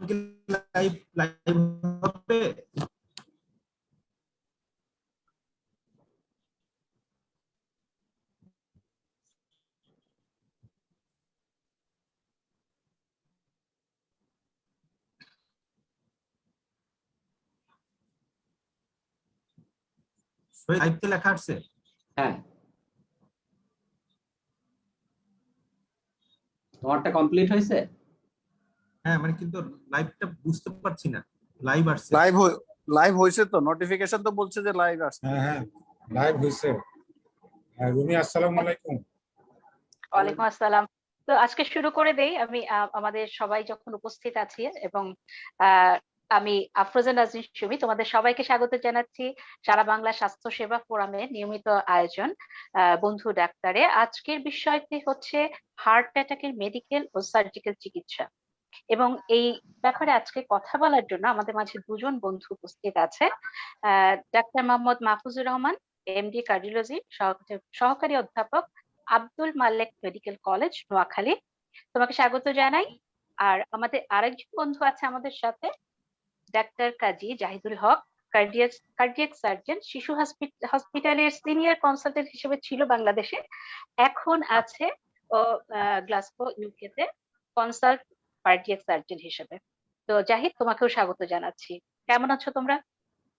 কি live live হবে? লাইভতে লেখা আছে? হ্যাঁ, তোমারটা কমপ্লিট হয়েছে? হ্যাঁ মানে কিন্তু লাইভটা বুঝতে পারছি না। লাইভ আসছে? লাইভ হয়েছে তো, নোটিফিকেশন তো বলছে যে লাইভ আসছে। হ্যাঁ হ্যাঁ লাইভ হয়েছে। রুমি আসসালামু আলাইকুম। ওয়ালাইকুম আসসালাম। তো আজকে শুরু করে দেই আমি। আমাদের সবাই যখন উপস্থিত আছি এবং আমি আফরোজা নাজনীন সুমি, তোমাদের সবাইকে স্বাগত জানাচ্ছি সারা বাংলা স্বাস্থ্য সেবা ফোরামে নিয়মিত আয়োজন বন্ধু ডাক্তারে। আজকের বিষয়টি হচ্ছে হার্ট অ্যাটাকের মেডিকেল ও সার্জিক্যাল চিকিৎসা, এবং এই ব্যাপারে আজকে কথা বলার জন্য আমাদের মাঝে দুজন বন্ধু উপস্থিত আছে। Doctor Mohammad Mahfuzur Rahman, MD cardiology, সহকারী অধ্যাপক, আব্দুল মালেক মেডিকেল কলেজ, নোয়াখালী। তোমাকে স্বাগত জানাই। আর আমাদের আরেকজন বন্ধু আছে আমাদের সাথে, ডাক্তার কাজী জাহিদুল হক, কার্ডিয়াক সার্জন, শিশু হসপিটালের সিনিয়র কনসালটেন্ট হিসেবে ছিল বাংলাদেশে, এখন আছে গ্লাসগো ইউকেতে কনসাল্ট কার্ডিয়াক সার্জন হিসেবে। তো জাহিদ, তোমাকেও স্বাগত জানাচ্ছি। কেমন আছো তোমরা?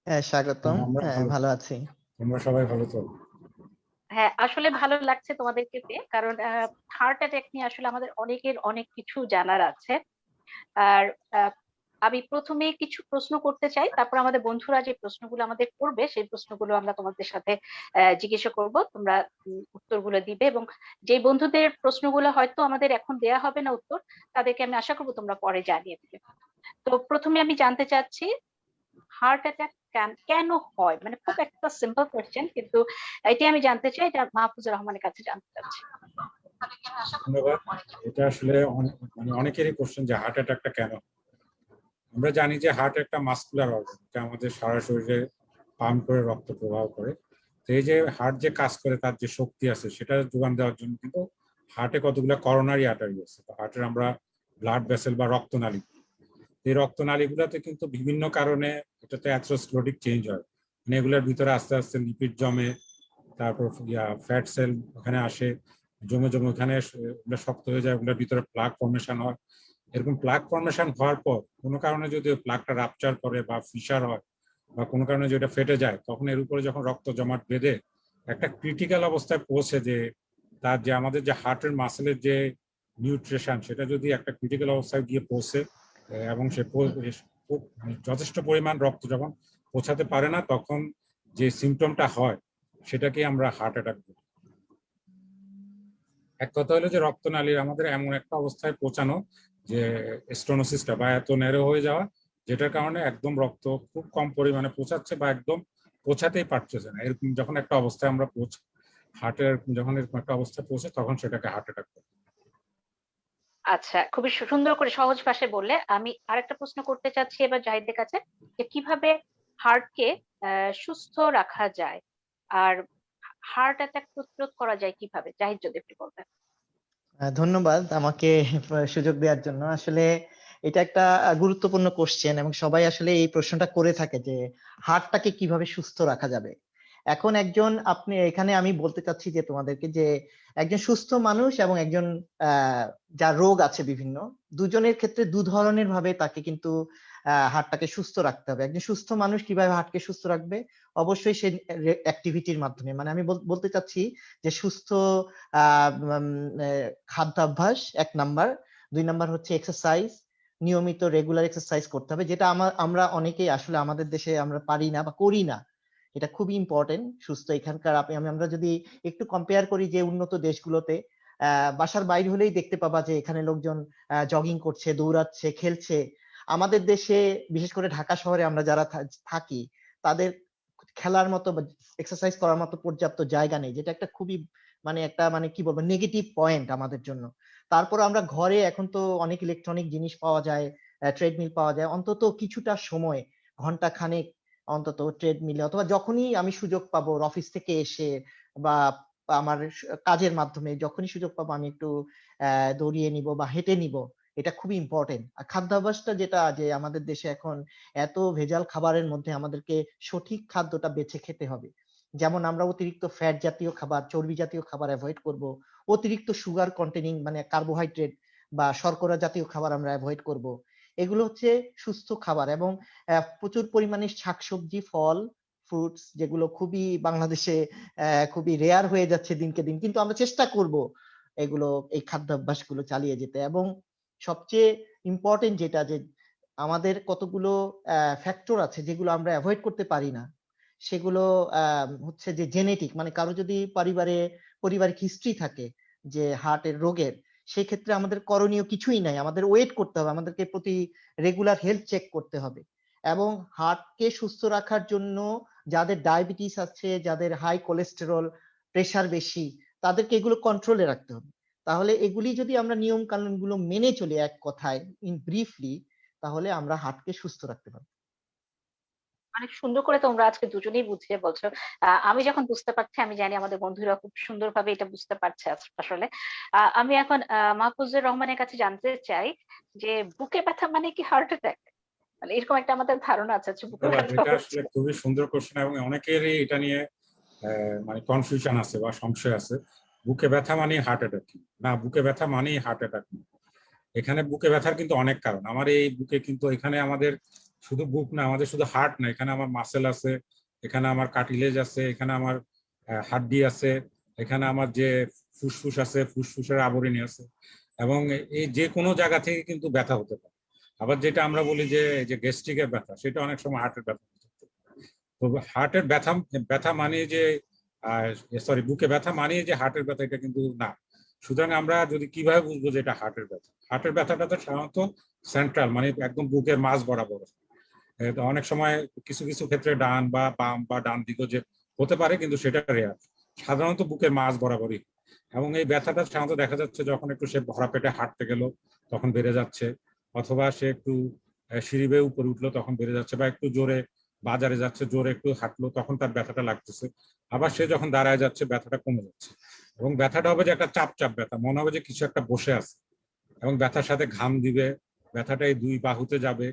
হ্যাঁ স্বাগতম। হ্যাঁ ভালো আছি। তোমরা সবাই ভালো তো? হ্যাঁ, আসলে ভালো লাগছে তোমাদেরকে পেয়ে, কারণ হার্ট অ্যাটাক নিয়ে আসলে আমাদের অনেকের অনেক কিছু জানার আছে। আর আমি প্রথমে কিছু প্রশ্ন করতে চাই, তারপর আমাদের বন্ধুরা যে প্রশ্নগুলো আমাদের করবে সেই প্রশ্নগুলো আমরা তোমাদের সাথে জিজ্ঞাসা করব, তোমরা উত্তরগুলো দিবে। এবং যে বন্ধুদের প্রশ্নগুলো হয়তো আমাদের এখন দেয়া হবে না উত্তর, তাদেরকে আমি আশা করবো তোমরা পরে জানিয়ে দিবে। তো প্রথমে আমি জানতে চাচ্ছি হার্ট অ্যাটাক কেন হয়, মানে খুব একটা সিম্পল কোয়েশ্চেন, কিন্তু এটি আমি জানতে চাই, এটা মাহফুজুর রহমানের কাছে জানতে চাচ্ছি। ধন্যবাদ। এটা আসলে মানে অনেকেরই কোশ্চেন যে হার্ট অ্যাটাকটা কেন। আমরা জানি যে হার্ট একটা মাসকুলার অর্গান, এটা আমাদের সারা শরীরে পাম্প করে রক্ত প্রবাহ করে। তো এই যে হার্ট যে কাজ করে, তার যে শক্তি আছে সেটা যোগান দেওয়ার জন্য কিন্তু হার্টে কতগুলো করোনারি আর্টারি আছে। হার্টের আমরা ব্লাড ভেসেল বা রক্তনালী, এই রক্তনালীগুলোতে কিন্তু বিভিন্ন কারণে এটাতে অ্যাথেরোস্ক্লেরোটিক চেঞ্জ হয়, মানে এগুলোর ভিতরে আস্তে আস্তে লিপিড জমে, তারপর ফ্যাট সেল ওখানে আসে, জমে জমে ওখানে শক্ত হয়ে যায়, ওগুলোর ভিতরে প্লাক ফর্মেশন হয়। এরকম প্লাক ফর্মেশন হওয়ার পর কোনো কারণে যদি প্লাকটা রাপচার করে বা ফিশার হয় বা কোনো কারণে যেটা ফেটে যায়, তখন এর উপরে যখন রক্ত জমাট বেঁধে একটা ক্রিটিক্যাল অবস্থায় পৌঁছে, যে তার যে আমাদের যে হার্টের মাসেলের যে নিউট্রিশন, সেটা যদি একটা ক্রিটিক্যাল অবস্থায় গিয়ে পৌঁছে এবং সে যথেষ্ট পরিমাণ রক্ত যখন পৌঁছাতে পারে না, তখন যে সিমটমটা হয় সেটাকে আমরা হার্ট অ্যাটাক বলি। এক কথা হলো যে রক্তনালীর আমাদের এমন একটা অবস্থায় পৌঁছানো যে স্টোনোসিসটা বা এত ন্যারো হয়ে যাওয়া, যেটার কারণে একদম রক্ত খুব কম পরিমাণে পৌঁছাচ্ছে বা একদম পৌঁছাতেই পারতেছে না। এরকম যখন একটা অবস্থায় আমরা হার্টের যখন এরকম একটা অবস্থায় পৌঁছে, তখন সেটাকে হার্ট অ্যাটাক বলি। আচ্ছা, খুবই সুন্দর করে সহজ ভাষায় বললে। আমি আরেকটা প্রশ্ন করতে চাচ্ছি এবার জাহিদের কাছে, যে কিভাবে হার্টকে সুস্থ রাখা যায় আর হার্ট অ্যাটাক প্রতিরোধ করা যায় কিভাবে, জাহিদ যদি একটু বলতেন। ধন্যবাদ আমাকে সুযোগ দেওয়ার জন্য। আসলে এটা একটা গুরুত্বপূর্ণ কোশ্চেন এবং সবাই আসলে এই প্রশ্নটা করে থাকে যে হার্টটাকে কিভাবে সুস্থ রাখা যাবে। এখন আপনি এখানে আমি বলতে চাচ্ছি যে তোমাদেরকে যে একজন সুস্থ মানুষ এবং একজন যার রোগ আছে বিভিন্ন, দুজনের ক্ষেত্রে দু ধরনের ভাবে তাকে কিন্তু হার্টটাকে সুস্থ রাখতে হবে। একজন সুস্থ মানুষ কিভাবে হার্টকে সুস্থ রাখবে? অবশ্যই সে অ্যাক্টিভিটির মাধ্যমে, মানে আমি বলতে চাচ্ছি যে সুস্থ খাদ্যাভ্যাস 1 নাম্বার, 2 নাম্বার হচ্ছে এক্সারসাইজ, নিয়মিত রেগুলার এক্সারসাইজ করতে হবে, যেটা আমরা অনেকেই আসলে আমাদের দেশে আমরা পারি না বা করি না। এটা খুবই ইম্পর্টেন্ট সুস্থ এখানকার। আমরা যদি একটু কম্পেয়ার করি যে উন্নত দেশগুলোতে, বাসার বাইরে হলেই দেখতে পাবা যে এখানে লোকজন জগিং করছে, দৌড়াচ্ছে, খেলছে। আমাদের দেশে বিশেষ করে ঢাকা শহরে আমরা যারা থাকি, তাদের খেলার মতো বা এক্সারসাইজ করার মতো পর্যাপ্ত জায়গা নেই, যেটা একটা খুবই মানে কি বলবো নেগেটিভ পয়েন্ট আমাদের জন্য। তারপর আমরা ঘরে এখন তো অনেক ইলেকট্রনিক জিনিস পাওয়া যায়, ট্রেডমিল পাওয়া যায়, অন্তত কিছুটা সময় ঘন্টা খানেক অন্তত ট্রেডমিলে, অথবা যখনই আমি সুযোগ পাবো অফিস থেকে এসে বা আমার কাজের মাধ্যমে যখনই সুযোগ পাবো আমি একটু দৌড়িয়ে নিব বা হেঁটে নিব, এটা খুবই ইম্পর্টেন্ট। আর খাদ্যাভ্যাসটা যেটা যে আমাদের দেশে এখন এত ভেজাল খাবারের মধ্যে আমাদেরকে সঠিক খাদ্যটা বেছে খেতে হবে। যেমন আমরা অতিরিক্ত ফ্যাট জাতীয় খাবার, চর্বি জাতীয় খাবার অ্যাভয়েড করব, অতিরিক্ত সুগার কন্টেনিং মানে কার্বোহাইড্রেট বা শর্করা জাতীয় খাবার আমরা অ্যাভয়েড করব। এগুলো হচ্ছে সুস্থ খাবার এবং প্রচুর পরিমাণে শাকসবজি, ফল, ফ্রুটস যেগুলো খুবই বাংলাদেশে খুবই রেয়ার হয়ে যাচ্ছে দিনকে দিন, কিন্তু আমরা চেষ্টা করব এগুলো এই খাদ্যাভ্যাসগুলো চালিয়ে যেতে। এবং সবচেয়ে ইম্পর্টেন্ট যেটা যে আমাদের কতগুলো ফ্যাক্টর আছে যেগুলো আমরা অ্যাভয়েড করতে পারি না, সেগুলো হচ্ছে যে জেনেটিক, মানে কারো যদি পারিবারিক হিস্ট্রি থাকে যে হার্টের রোগের, সেই ক্ষেত্রে আমাদের করণীয় কিছুই নাই, আমাদের ওয়েট করতে হবে, আমাদেরকে প্রতি রেগুলার হেলথ চেক করতে হবে। এবং হার্টকে সুস্থ রাখার জন্য যাদের ডায়াবেটিস আছে, যাদের হাই কোলেস্টেরল, প্রেশার বেশি, তাদেরকে এগুলো কন্ট্রোলে রাখতে হবে। তাহলে এগুলি যদি আমরা নিয়ম কানুন গুলো মেনে চলি এক কথায় ইন ব্রিফলি, তাহলে আমরা হার্টকে সুস্থ রাখতে পারবো। অনেক সুন্দর করে তোমরা আজকে দুজনেই বুঝিয়ে বলছো। আমি যখন বুঝতে পারছি, আমি জানি আমাদের বন্ধুরা খুব সুন্দরভাবে এটা বুঝতে পারছে আসলে। আমি এখন মাহফুজুর রহমানের কাছে জানতে চাই যে বুকে ব্যথা মানে কি হার্ট অ্যাটাক? মানে এরকম একটা আমাদের ধারণা আছে যে বুকে ব্যথা এটা হচ্ছে। আসলে খুবই সুন্দর কোশ্চেন এবং অনেকেরই এটা নিয়ে মানে কনফিউশন আছে বা সংশয় আছে। বুকে ব্যথা মানে হার্ট অ্যাটাক না, বুকে ব্যথা মানেই হার্ট অ্যাটাক না। এখানে বুকে ব্যথার কিন্তু অনেক কারণ। আমার এই বুকে কিন্তু এখানে আমাদের শুধু বুক না, আমাদের শুধু হার্ট না, এখানে আমার মাসেল আছে, এখানে আমার কার্টিলেজ আছে, এখানে আমার হাড্ডি আছে, এখানে আমার যে ফুসফুস আছে, ফুসফুসের আবরণী আছে, এবং এই যে কোনো জায়গা থেকে কিন্তু ব্যথা হতে পারে। আবার যেটা আমরা বলি যে গ্যাস্ট্রিকের ব্যথা, সেটা অনেক সময় হার্টের ব্যথা। তো হার্টের ব্যথা ব্যথা মানে যে সরি বুকে ব্যথা মানে যে হার্টের ব্যথা, এটা কিন্তু না। সুতরাং আমরা যদি কিভাবে বুঝবো যে এটা হার্টের ব্যথা? হার্টের ব্যথাটা তো সাধারণত সেন্ট্রাল, মানে একদম বুকের মাঝ বরাবর। তো অনেক সময় কিছু কিছু ক্ষেত্রে ডান বা বাম বা ডান দিকেও যে হতে পারে, কিন্তু সেটা রেয়ার। সাধারণত বুকের মাঝ বরাবরই। এবং এই ব্যথাটা সাধারণত দেখা যাচ্ছে যখন একটু সে ভরা পেটে হাঁটতে গেল তখন বেড়ে যাচ্ছে, অথবা সে একটু সিঁড়ি বেয়ে উপরে উঠলো তখন বেড়ে যাচ্ছে, বা একটু জোরে বাজারে যাচ্ছে, জোরে একটু হাঁটলো তখন তার ব্যথাটা লাগতেছে, আবার সে যখন দাঁড়ায় যাচ্ছে ব্যথাটা কমে যাচ্ছে। এবং ব্যথাটা হবে যে একটা চাপ চাপ ব্যথা, মনে হবে যে কিছু একটা বসে আছে, এবং ব্যথার সাথে ঘাম দিবে, ব্যথাটা এই দুই বাহুতে যাবে।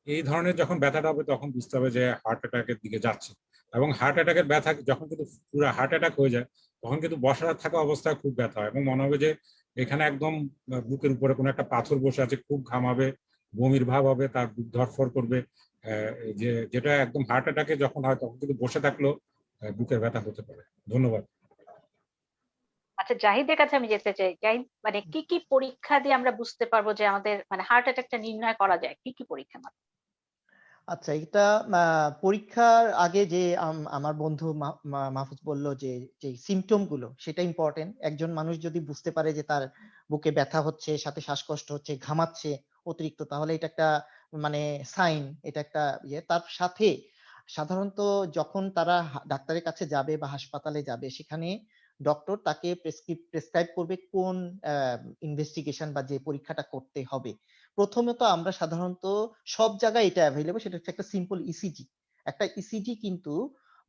এই ধরনের যখন ব্যথাটা হবে তখন বুঝতে হবে যে হার্ট অ্যাটাকের দিকে যাচ্ছে। এবং হার্ট অ্যাটাকের ব্যথা যখন কিন্তু পুরো হার্ট অ্যাটাক হয়ে যায় তখন কিন্তু বসা থাকা অবস্থায় খুব ব্যথা হয়, এবং মনে হবে যে এখানে একদম বুকের উপরে কোনো একটা পাথর বসে আছে, খুব ঘামাবে, বমির ভাব হবে, তার বুক ধরফর করবে। যেটা একদম হার্ট অ্যাটাকে যখন হয় তখন কিন্তু বসে থাকলেও বুকের ব্যথা হতে পারে। ধন্যবাদ। আচ্ছা, জাহিদের কাছে আমি যেতে চাই। জাহিদ, মানে কি কি পরীক্ষা দিয়ে আমরা বুঝতে পারবো যে আমাদের মানে হার্ট অ্যাটাকটা নির্ণয় করা যায়? কি কি পরীক্ষা? আচ্ছা, এটা পরীক্ষার আগে যে আমার বন্ধু মাহফুজ বলল যে যে সিমটম গুলো, সেটা ইম্পর্টেন্ট। একজন মানুষ যদি বুঝতে পারে যে তার বুকে ব্যথা হচ্ছে, সাথে শ্বাসকষ্ট হচ্ছে, ঘামাচ্ছে অতিরিক্ত, তাহলে এটা একটা মানে সাইন, এটা একটা ইয়ে। তার সাথে সাধারণত যখন তারা ডাক্তারের কাছে যাবে বা হাসপাতালে যাবে, সেখানে ডক্টর তাকে প্রেসক্রাইব করবে কোন ইনভেস্টিগেশন বা যে পরীক্ষাটা করতে হবে। প্রথমত আমরা সাধারণত সব জায়গায় এটা অ্যাভেলেবল, সেটা হচ্ছে একটা সিম্পল ইসিজি। একটা ইসিজি কিন্তু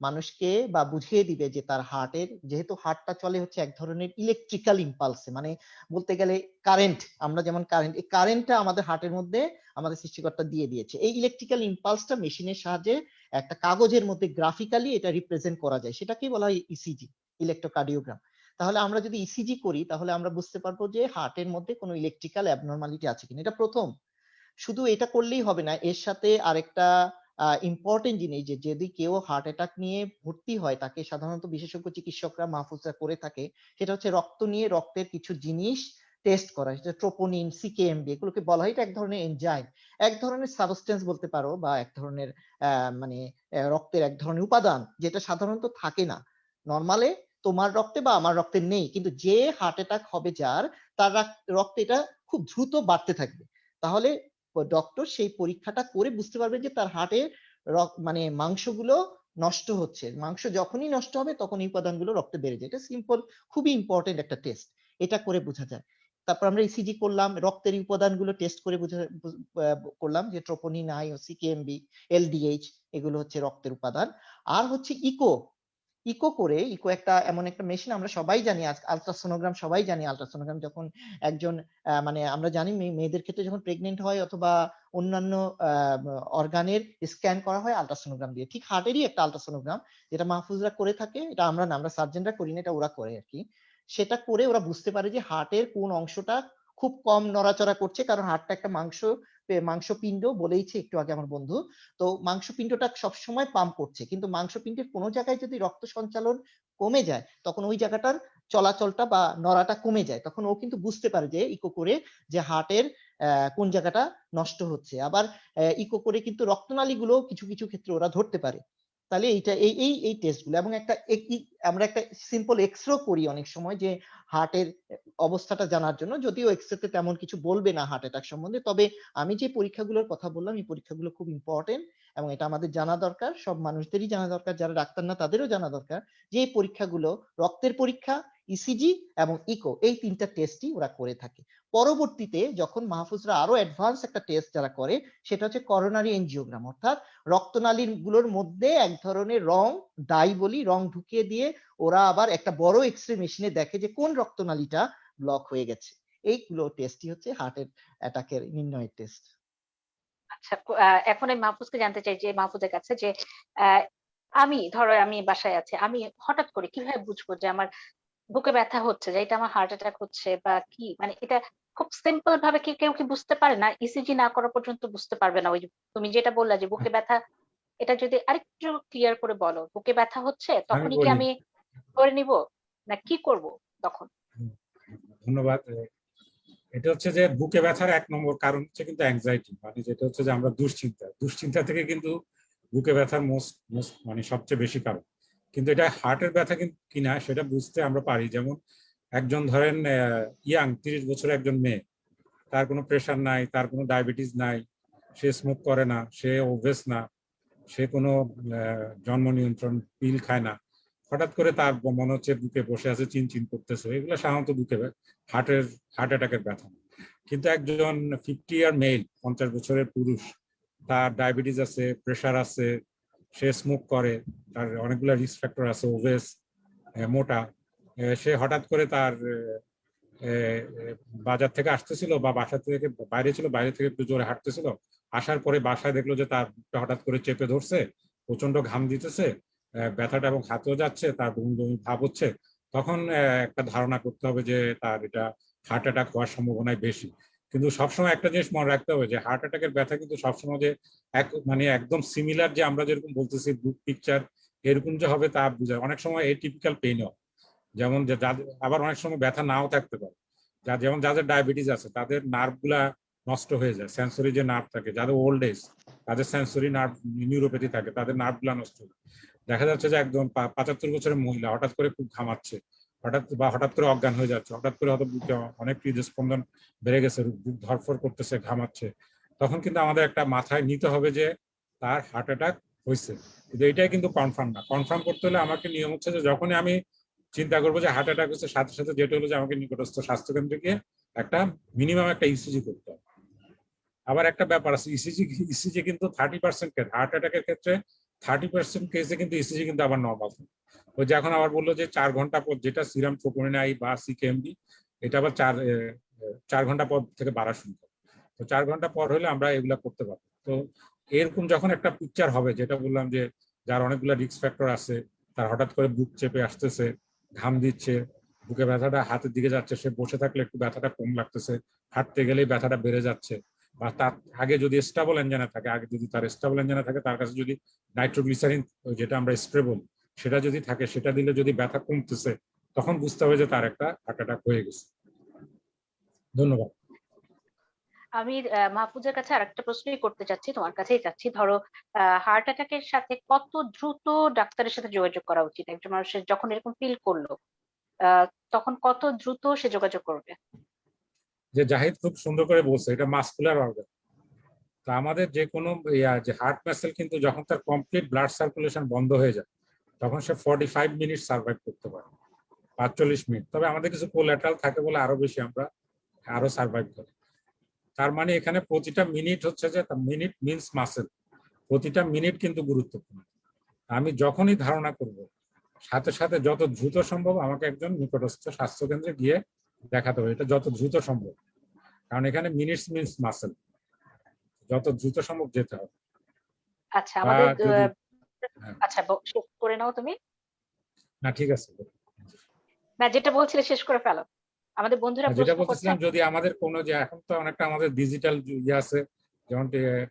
মানুষকে বা বুঝিয়ে দিবে যে তার হার্টের, যেহেতু হার্টটা চলে হচ্ছে এক ধরনের ইলেকট্রিক্যাল ইম্পালসে, মানে বলতে গেলে কারেন্ট, আমরা যেমন কারেন্ট, এই কারেন্টটা আমাদের হার্টের মধ্যে আমাদের সৃষ্টিকর্তা দিয়ে দিয়েছে। এই ইলেকট্রিক্যাল ইম্পালসটা মেশিনের সাহায্যে একটা কাগজের মধ্যে গ্রাফিক্যালি এটা রিপ্রেজেন্ট করা যায়, সেটাকেই বলা হয় ইসিজি, ইলেকট্রোকার্ডিওগ্রাম। তাহলে আমরা যদি ইসিজি করি তাহলে আমরা বুঝতে পারবো যে হার্টের মধ্যে কোনো ইলেকট্রিক্যাল অ্যাবনরমালিটি আছে কিনা। এটা প্রথম। শুধু এটা করলেই হবে না, এর সাথে আরেকটা ইম্পর্টেন্ট জিনিস, যে যদি কেউ হার্ট অ্যাটাক নিয়ে ভর্তি হয় তাকে সাধারণত বিশেষজ্ঞ চিকিৎসকরা মাহফুজরা করে থাকে, সেটা হচ্ছে রক্ত নিয়ে রক্তের কিছু জিনিস টেস্ট করা, সেটা ট্রোপোনিন, সিকেএমবি, এগুলোকে বলা হয়, এটা এক ধরনের এনজাইম, এক ধরনের সাবস্টেন্স বলতে পারো, বা এক ধরনের মানে রক্তের এক ধরনের উপাদান, যেটা সাধারণত থাকে না নরমালে তোমার রক্তে বা আমার রক্তে নেই, কিন্তু যে হার্ট অ্যাটাক হবে যার, তার রক্তে এটা খুব দ্রুত বাড়তে থাকবে। তাহলে ডক্টর সেই পরীক্ষাটা করে বুঝতে পারবে যে তার হার্টের মানে মাংসগুলো নষ্ট হচ্ছে, মাংস যখনই নষ্ট হবে তখন এই উপাদানগুলো রক্তে বেড়ে যায়। এটা সিম্পল, খুবই ইম্পর্টেন্ট একটা টেস্ট, এটা করে বোঝা যায়। তারপর আমরা ইসিজি করলাম, রক্তের উপাদানগুলো টেস্ট করে করলাম যে ট্রোপোনিন, আই, সিকেএমবি, এলডিএইচ, এগুলো হচ্ছে রক্তের উপাদান। আর হচ্ছে ইকো, ইকো করে, ইকো একটা এমন একটা মেশিন, আমরা সবাই জানি আলট্রাসোনোগ্রাম, সবাই জানি আলট্রাসোনোগ্রাম যখন একজন মানে আমরা জানি মেয়েদের ক্ষেত্রে যখন প্রেগনেন্ট হয় অথবা অন্যান্য অর্গানের স্ক্যান করা হয় আলট্রাসোনোগ্রাম দিয়ে, ঠিক হার্টেরই একটা আলট্রাসোনোগ্রাম যেটা মাহফুজরা করে থাকে, এটা আমরা না, আমরা সার্জনরা করি না, এটা ওরা করে আর কি। সেটা করে ওরা বুঝতে পারে যে হার্টের কোন অংশটা খুব কম নড়াচড়া করছে, কারণ হার্টটা একটা মাংসপিণ্ড, বলেইছে একটু আগে আমার বন্ধু। তো মাংসপিণ্ডটা সবসময় পাম্প করছে, কিন্তু মাংসপিণ্ডের কোনো জায়গায় যদি রক্ত সঞ্চালন কমে যায় তখন ওই জায়গাটার চলাচলটা বা নড়াটা কমে যায়, তখন ও কিন্তু বুঝতে পারে যে ইকো করে যে হার্টের কোন জায়গাটা নষ্ট হচ্ছে। আবার ইকো করে কিন্তু রক্তনালীগুলো কিছু কিছু ক্ষেত্রে ওরা ধরতে পারে। তাহলে এইটা এই টেস্টগুলো, এবং আমরা একটা সিম্পল এক্সরে করি অনেক সময় যে হার্টের অবস্থাটা জানার জন্য, যদিও এক্সরেতে তেমন কিছু বলবে না হার্ট অ্যাটাক সম্বন্ধে, তবে আমি যে পরীক্ষাগুলোর কথা বললাম এই পরীক্ষাগুলো খুব ইম্পর্টেন্ট এবং এটা আমাদের জানা দরকার, সব মানুষদেরই জানা দরকার, যারা ডাক্তার না তাদেরও জানা দরকার যে এই পরীক্ষাগুলো, রক্তের পরীক্ষা, ইসিজি এবং ইকো, এই তিনটা টেস্টই ওরা করে থাকে। পরবর্তীতে যখন মাহফুজরা আরো অ্যাডভান্স একটা টেস্ট যারা করে সেটা হচ্ছে করোনারি এনজিওগ্রাম, অর্থাৎ রক্তনালীগুলোর মধ্যে এক ধরনের ডাই বলি, রং ঢুকিয়ে দিয়ে ওরা আবার একটা বড় এক্সরে মেশিনে দেখে যে কোন রক্তনালীটা ব্লক হয়ে গেছে। এইগুলো টেস্টই হচ্ছে হার্টের অ্যাটাকের নির্ণয়ের টেস্ট। আচ্ছা, এখন আমি মাহফুজকে জানতে চাই যে মাহফুজের কাছে যে ধরো আমি বাসায় আছি, আমি হঠাৎ করে কিভাবে বুঝবো যে আমার বুকে ব্যথা হচ্ছে, যে এটা আমার হার্ট অ্যাটাক হচ্ছে বা কি, মানে এটা খুব সিম্পল ভাবে কেউ কি বুঝতে পারে না? ইসিজি না করা পর্যন্ত বুঝতে পারবে না? ওই যে তুমি যেটা বললা যে বুকে ব্যথা, এটা যদি আরেকটু ক্লিয়ার করে বলো। বুকে ব্যথা হচ্ছে তখনই কি আমি ধরে নিব না কি করব তখন? ধন্যবাদ। এটা হচ্ছে যে বুকে ব্যথার 1 নম্বর কারণ হচ্ছে কিন্তু অ্যাংজাইটি, মানে যেটা হচ্ছে যে আমরা দুশ্চিন্তা থেকে কিন্তু বুকে ব্যথার মানে সবচেয়ে বেশি কারণ। কিন্তু এটা হার্টের ব্যথা কিন্তু কিনা সেটা বুঝতে আমরা পারি। যেমন একজন ধরেন ইয়াং 30 বছরের একজন মেয়ে, তার কোনো প্রেশার নাই, তার কোনো ডায়াবেটিস নাই, সে স্মোক করে না, সে ওবেস না, সে কোনো জন্ম নিয়ন্ত্রণ পিল খায় না, হঠাৎ করে তার মনে হচ্ছে বুকে বসে আছে, চিনচিন করতেছে, এগুলো সাধারণত বুকে হার্ট অ্যাটাকের ব্যথা। কিন্তু একজন 50 ইয়ার মেল, 50 বছরের পুরুষ, তার ডায়াবেটিস আছে, প্রেশার আছে, সে স্মোক করে, তার অনেকগুলো রিস্ক ফ্যাক্টর আছে, ওবেস, মোটা, সে হঠাৎ করে তার বাজার থেকে আসতেছিল বা বাসা থেকে বাইরে ছিল, বাইরে থেকে একটু জোরে হাঁটতেছিল, আসার পরে বাসায় দেখলো যে তার হঠাৎ করে চেপে ধরছে, প্রচন্ড ঘাম দিতেছে, ব্যথাটা এবং হাতেও যাচ্ছে, তার বমি বমি ভাব হচ্ছে, তখন একটা ধারণা করতে হবে যে তার এটা হার্ট অ্যাটাক হওয়ার সম্ভাবনাই বেশি। কিন্তু সবসময় একটা জিনিস মনে রাখতে হবে যে হার্ট অ্যাটাকের ব্যথা কিন্তু সবসময় যে মানে একদম সিমিলার, যে আমরা যেরকম বলতেছি বুক পিকচার এরকম যে হবে তা বোঝায়। অনেক সময় এটিপিক্যাল পেইন হয়, যেমন যে আবার অনেক সময় ব্যথা নাও থাকতে পারে। যেমন যাদের ডায়াবেটিস আছে তাদের নার্ভ গুলা নষ্ট হয়ে যায়, সেন্সরি যে নার্ভ থাকে, যাদের ওল্ড এজ তাদের সেন্সরি নার্ভ নিউরোপ্যাথি থাকে, তাদের নার্ভ গুলা নষ্ট হয়ে যায়। দেখা যাচ্ছে যে একদম 75 বছরের মহিলা হঠাৎ করে খুব ঘামাচ্ছে, হঠাৎ করে অজ্ঞান হয়ে যাচ্ছে, হঠাৎ করে হয়তো বুকে অনেক হৃদস্পন্দন বেড়ে গেছে, বুক ধরফর করতেছে, ঘামাচ্ছে, তখন কিন্তু আমাদের একটা মাথায় নিতে হবে যে তার হার্ট অ্যাটাক হয়েছে। কিন্তু এটাই কিন্তু কনফার্ম না। কনফার্ম করতে হলে আমাকে নিয়ম হচ্ছে যে যখনই আমি চিন্তা করবো যে হার্ট অ্যাটাক হচ্ছে, সাথে সাথে যেটা হলো যে আমাকে নিকটস্থ স্বাস্থ্যকেন্দ্রে গিয়ে একটা মিনিমাম একটা ইসিজি করতে হবে। আবার একটা ব্যাপার আছে, ইসিজি কিন্তু 30% কেস, হার্ট অ্যাটাকের ক্ষেত্রে 30% কেসে কিন্তু ইসিজি কিন্তু আবার নর্মাল। ওই যে এখন আবার বললো যে 4 ঘন্টা পর যেটা সিরাম ট্রোপোনিন আই বা সিকেএমবি, এটা আবার 4 ঘন্টা পর থেকে বাড়া শুরু করে। তো 4 ঘন্টা পর হলে আমরা এগুলা করতে পারবো। তো এরকম যখন একটা পিকচার হবে, যেটা বললাম যে যার অনেকগুলো রিস্ক ফ্যাক্টর আছে, তার হঠাৎ করে বুক চেপে আসতেছে, ঘাম দিচ্ছে, বুকে ব্যথাটা হাতের দিকে যাচ্ছে, সে বসে থাকলে একটু ব্যথাটা কম লাগতেছে, হাঁটতে গেলেই ব্যথাটা বেড়ে যাচ্ছে, বা তার আগে যদি স্টেবল এনজাইনা থাকে, তার কাছে যদি নাইট্রোগ্লিসারিন যেটা আমরা স্প্রে বলি সেটা যদি থাকে, সেটা দিলে যদি ব্যথা কমতেছে, তখন বুঝতে হবে যে তার একটা হার্ট অ্যাটাক হয়ে গেছে। ধন্যবাদ। আমি মাহফুজের কাছে আরেকটা প্রশ্নই করতে চাচ্ছি, তোমার কাছেই চাচ্ছি। ধরো হার্ট অ্যাটাকের সাথে কত দ্রুত ডাক্তারের সাথে যোগাযোগ করা উচিত একজন মানুষের যখন এরকম ফিল করলো? তখন কত দ্রুত সে যোগাযোগ করবে? যে জাহিদ খুব সুন্দর করে বলছে, এটা মাসকুলার অর্গান। তা আমাদের যে কোনো যে হার্ট মাসেল কিন্তু যখন তার কমপ্লিট ব্লাড সার্কুলেশন বন্ধ হয়ে যায়, তখন সে 45 মিনিট সার্ভাইভ করতে পারে, 45 মিনিট। তবে আমাদের কিছু কোল্যাটারাল থাকে বলে আরো বেশি আমরা আরো সার্ভাইভ করি। তার মানে এখানে প্রতিটা মিনিট হচ্ছে যে, মিনিট মিনস মাসেল, প্রতিটা মিনিট কিন্তু গুরুত্বপূর্ণ। আমি যখনই ধারণা করব সাথে সাথে যত দ্রুত সম্ভব আমাকে একজন নিকটস্থ স্বাস্থ্য কেন্দ্রে গিয়ে দেখাতে হবে, এটা যত দ্রুত সম্ভব, কারণ এখানে মিনিটস মিনস মাসেল, যত দ্রুত সম্ভব যেতে হবে। আচ্ছা আমাদের হ্যাঁ। আচ্ছা শেষ করে নাও তুমি। না ঠিক আছে, না যেটা বলছিলে শেষ করে ফেলো, আমাদের বন্ধুরা যেটা প্রশ্ন করছে। বলছিলাম যদি আমাদের কোনো যে এখন তো অনেকটা আমাদের ডিজিটাল ইয়ে আছে, যেমন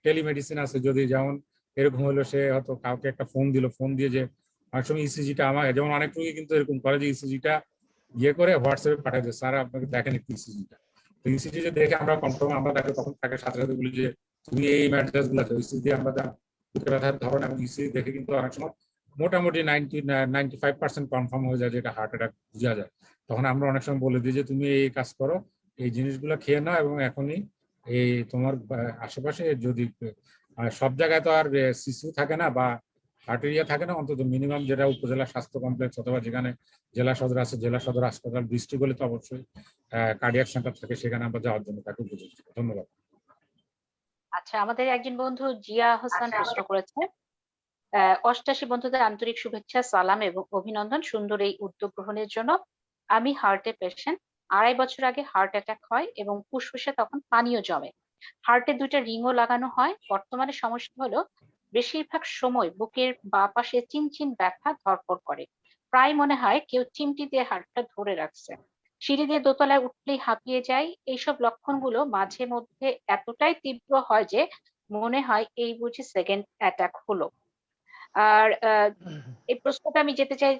টেলিমেডিসিন আছে, যদি যেমন এরকম হলো সে হয়তো কাউকে একটা ফোন দিল, ফোন দিয়ে যে অনেক সময় ইসিজিটা আমার যেমন অনেক রোগী কিন্তু এরকম করে যে ইসিজিটা ইয়ে করে হোয়াটসঅ্যাপে পাঠিয়ে দেয়, স্যার আপনাকে দেখেন একটু ইসিজিটা, তো ইসিজি যে দেখে আমরা কনফার্ম আমরা তাকে তখন তাকে সাথে সাথে বলি যে তুমি এই ম্যাট্রেস গুলো ইসিজি আমরা বুকের ব্যথার ধরন এবং ইসিজি দেখে কিন্তু অনেক সময় মোটামুটি 95% কনফার্ম হয়ে যায় যে এটা হার্ট অ্যাটাক বোঝা যায়। তখন আমরা অনেক সময় বলে দিই যে তুমি এই কাজ করো, এই জিনিসগুলো খেয়ে নাও, এবং এখনই এই তোমার আশেপাশে যদি সব জায়গায় তো আর সিসিউ থাকে না বা হার্ট এরিয়া থাকে না, অন্তত মিনিমাম যেটা উপজেলা স্বাস্থ্য কমপ্লেক্স অথবা যেখানে জেলা সদর আছে, জেলা সদর হাসপাতাল, ডিস্ট্রিক্ট হলে তো অবশ্যই কার্ডিয়াক সেন্টার থাকে, সেখানে আমরা যাওয়ার জন্য তাকে উপযুক্ত। ধন্যবাদ। আচ্ছা আমাদের একজন বন্ধু জিয়া হাসান প্রশ্ন করেছে, 88 বন্ধুদের আন্তরিক শুভেচ্ছা, সালাম এবং অভিনন্দন সুন্দর এই উদ্যোগ গ্রহণের জন্য। আমি হার্টের পেশেন্ট, 2.5 বছর আগে হার্ট অ্যাটাক হয় এবং ফুসফুসে তখন পানিও জমে, হার্টে 2টা রিংও লাগানো হয়। বর্তমানে সমস্যা হলো বেশিরভাগ সময় বুকের বাঁ পাশে চিনচিন ব্যথা ধরপড় করে, প্রায় মনে হয় কেউ চিমটি দিয়ে হার্টটা ধরে রাখছে, সিঁড়ি দিয়ে দোতলায় উঠলেই হাঁপিয়ে যায়। এইসব লক্ষণগুলো মাঝে মধ্যে এতটাই তীব্র হয় যে মনে হয় এই বুঝি সেকেন্ড অ্যাটাক হলো। আর এই প্রশ্নটা আমি যেতে চাই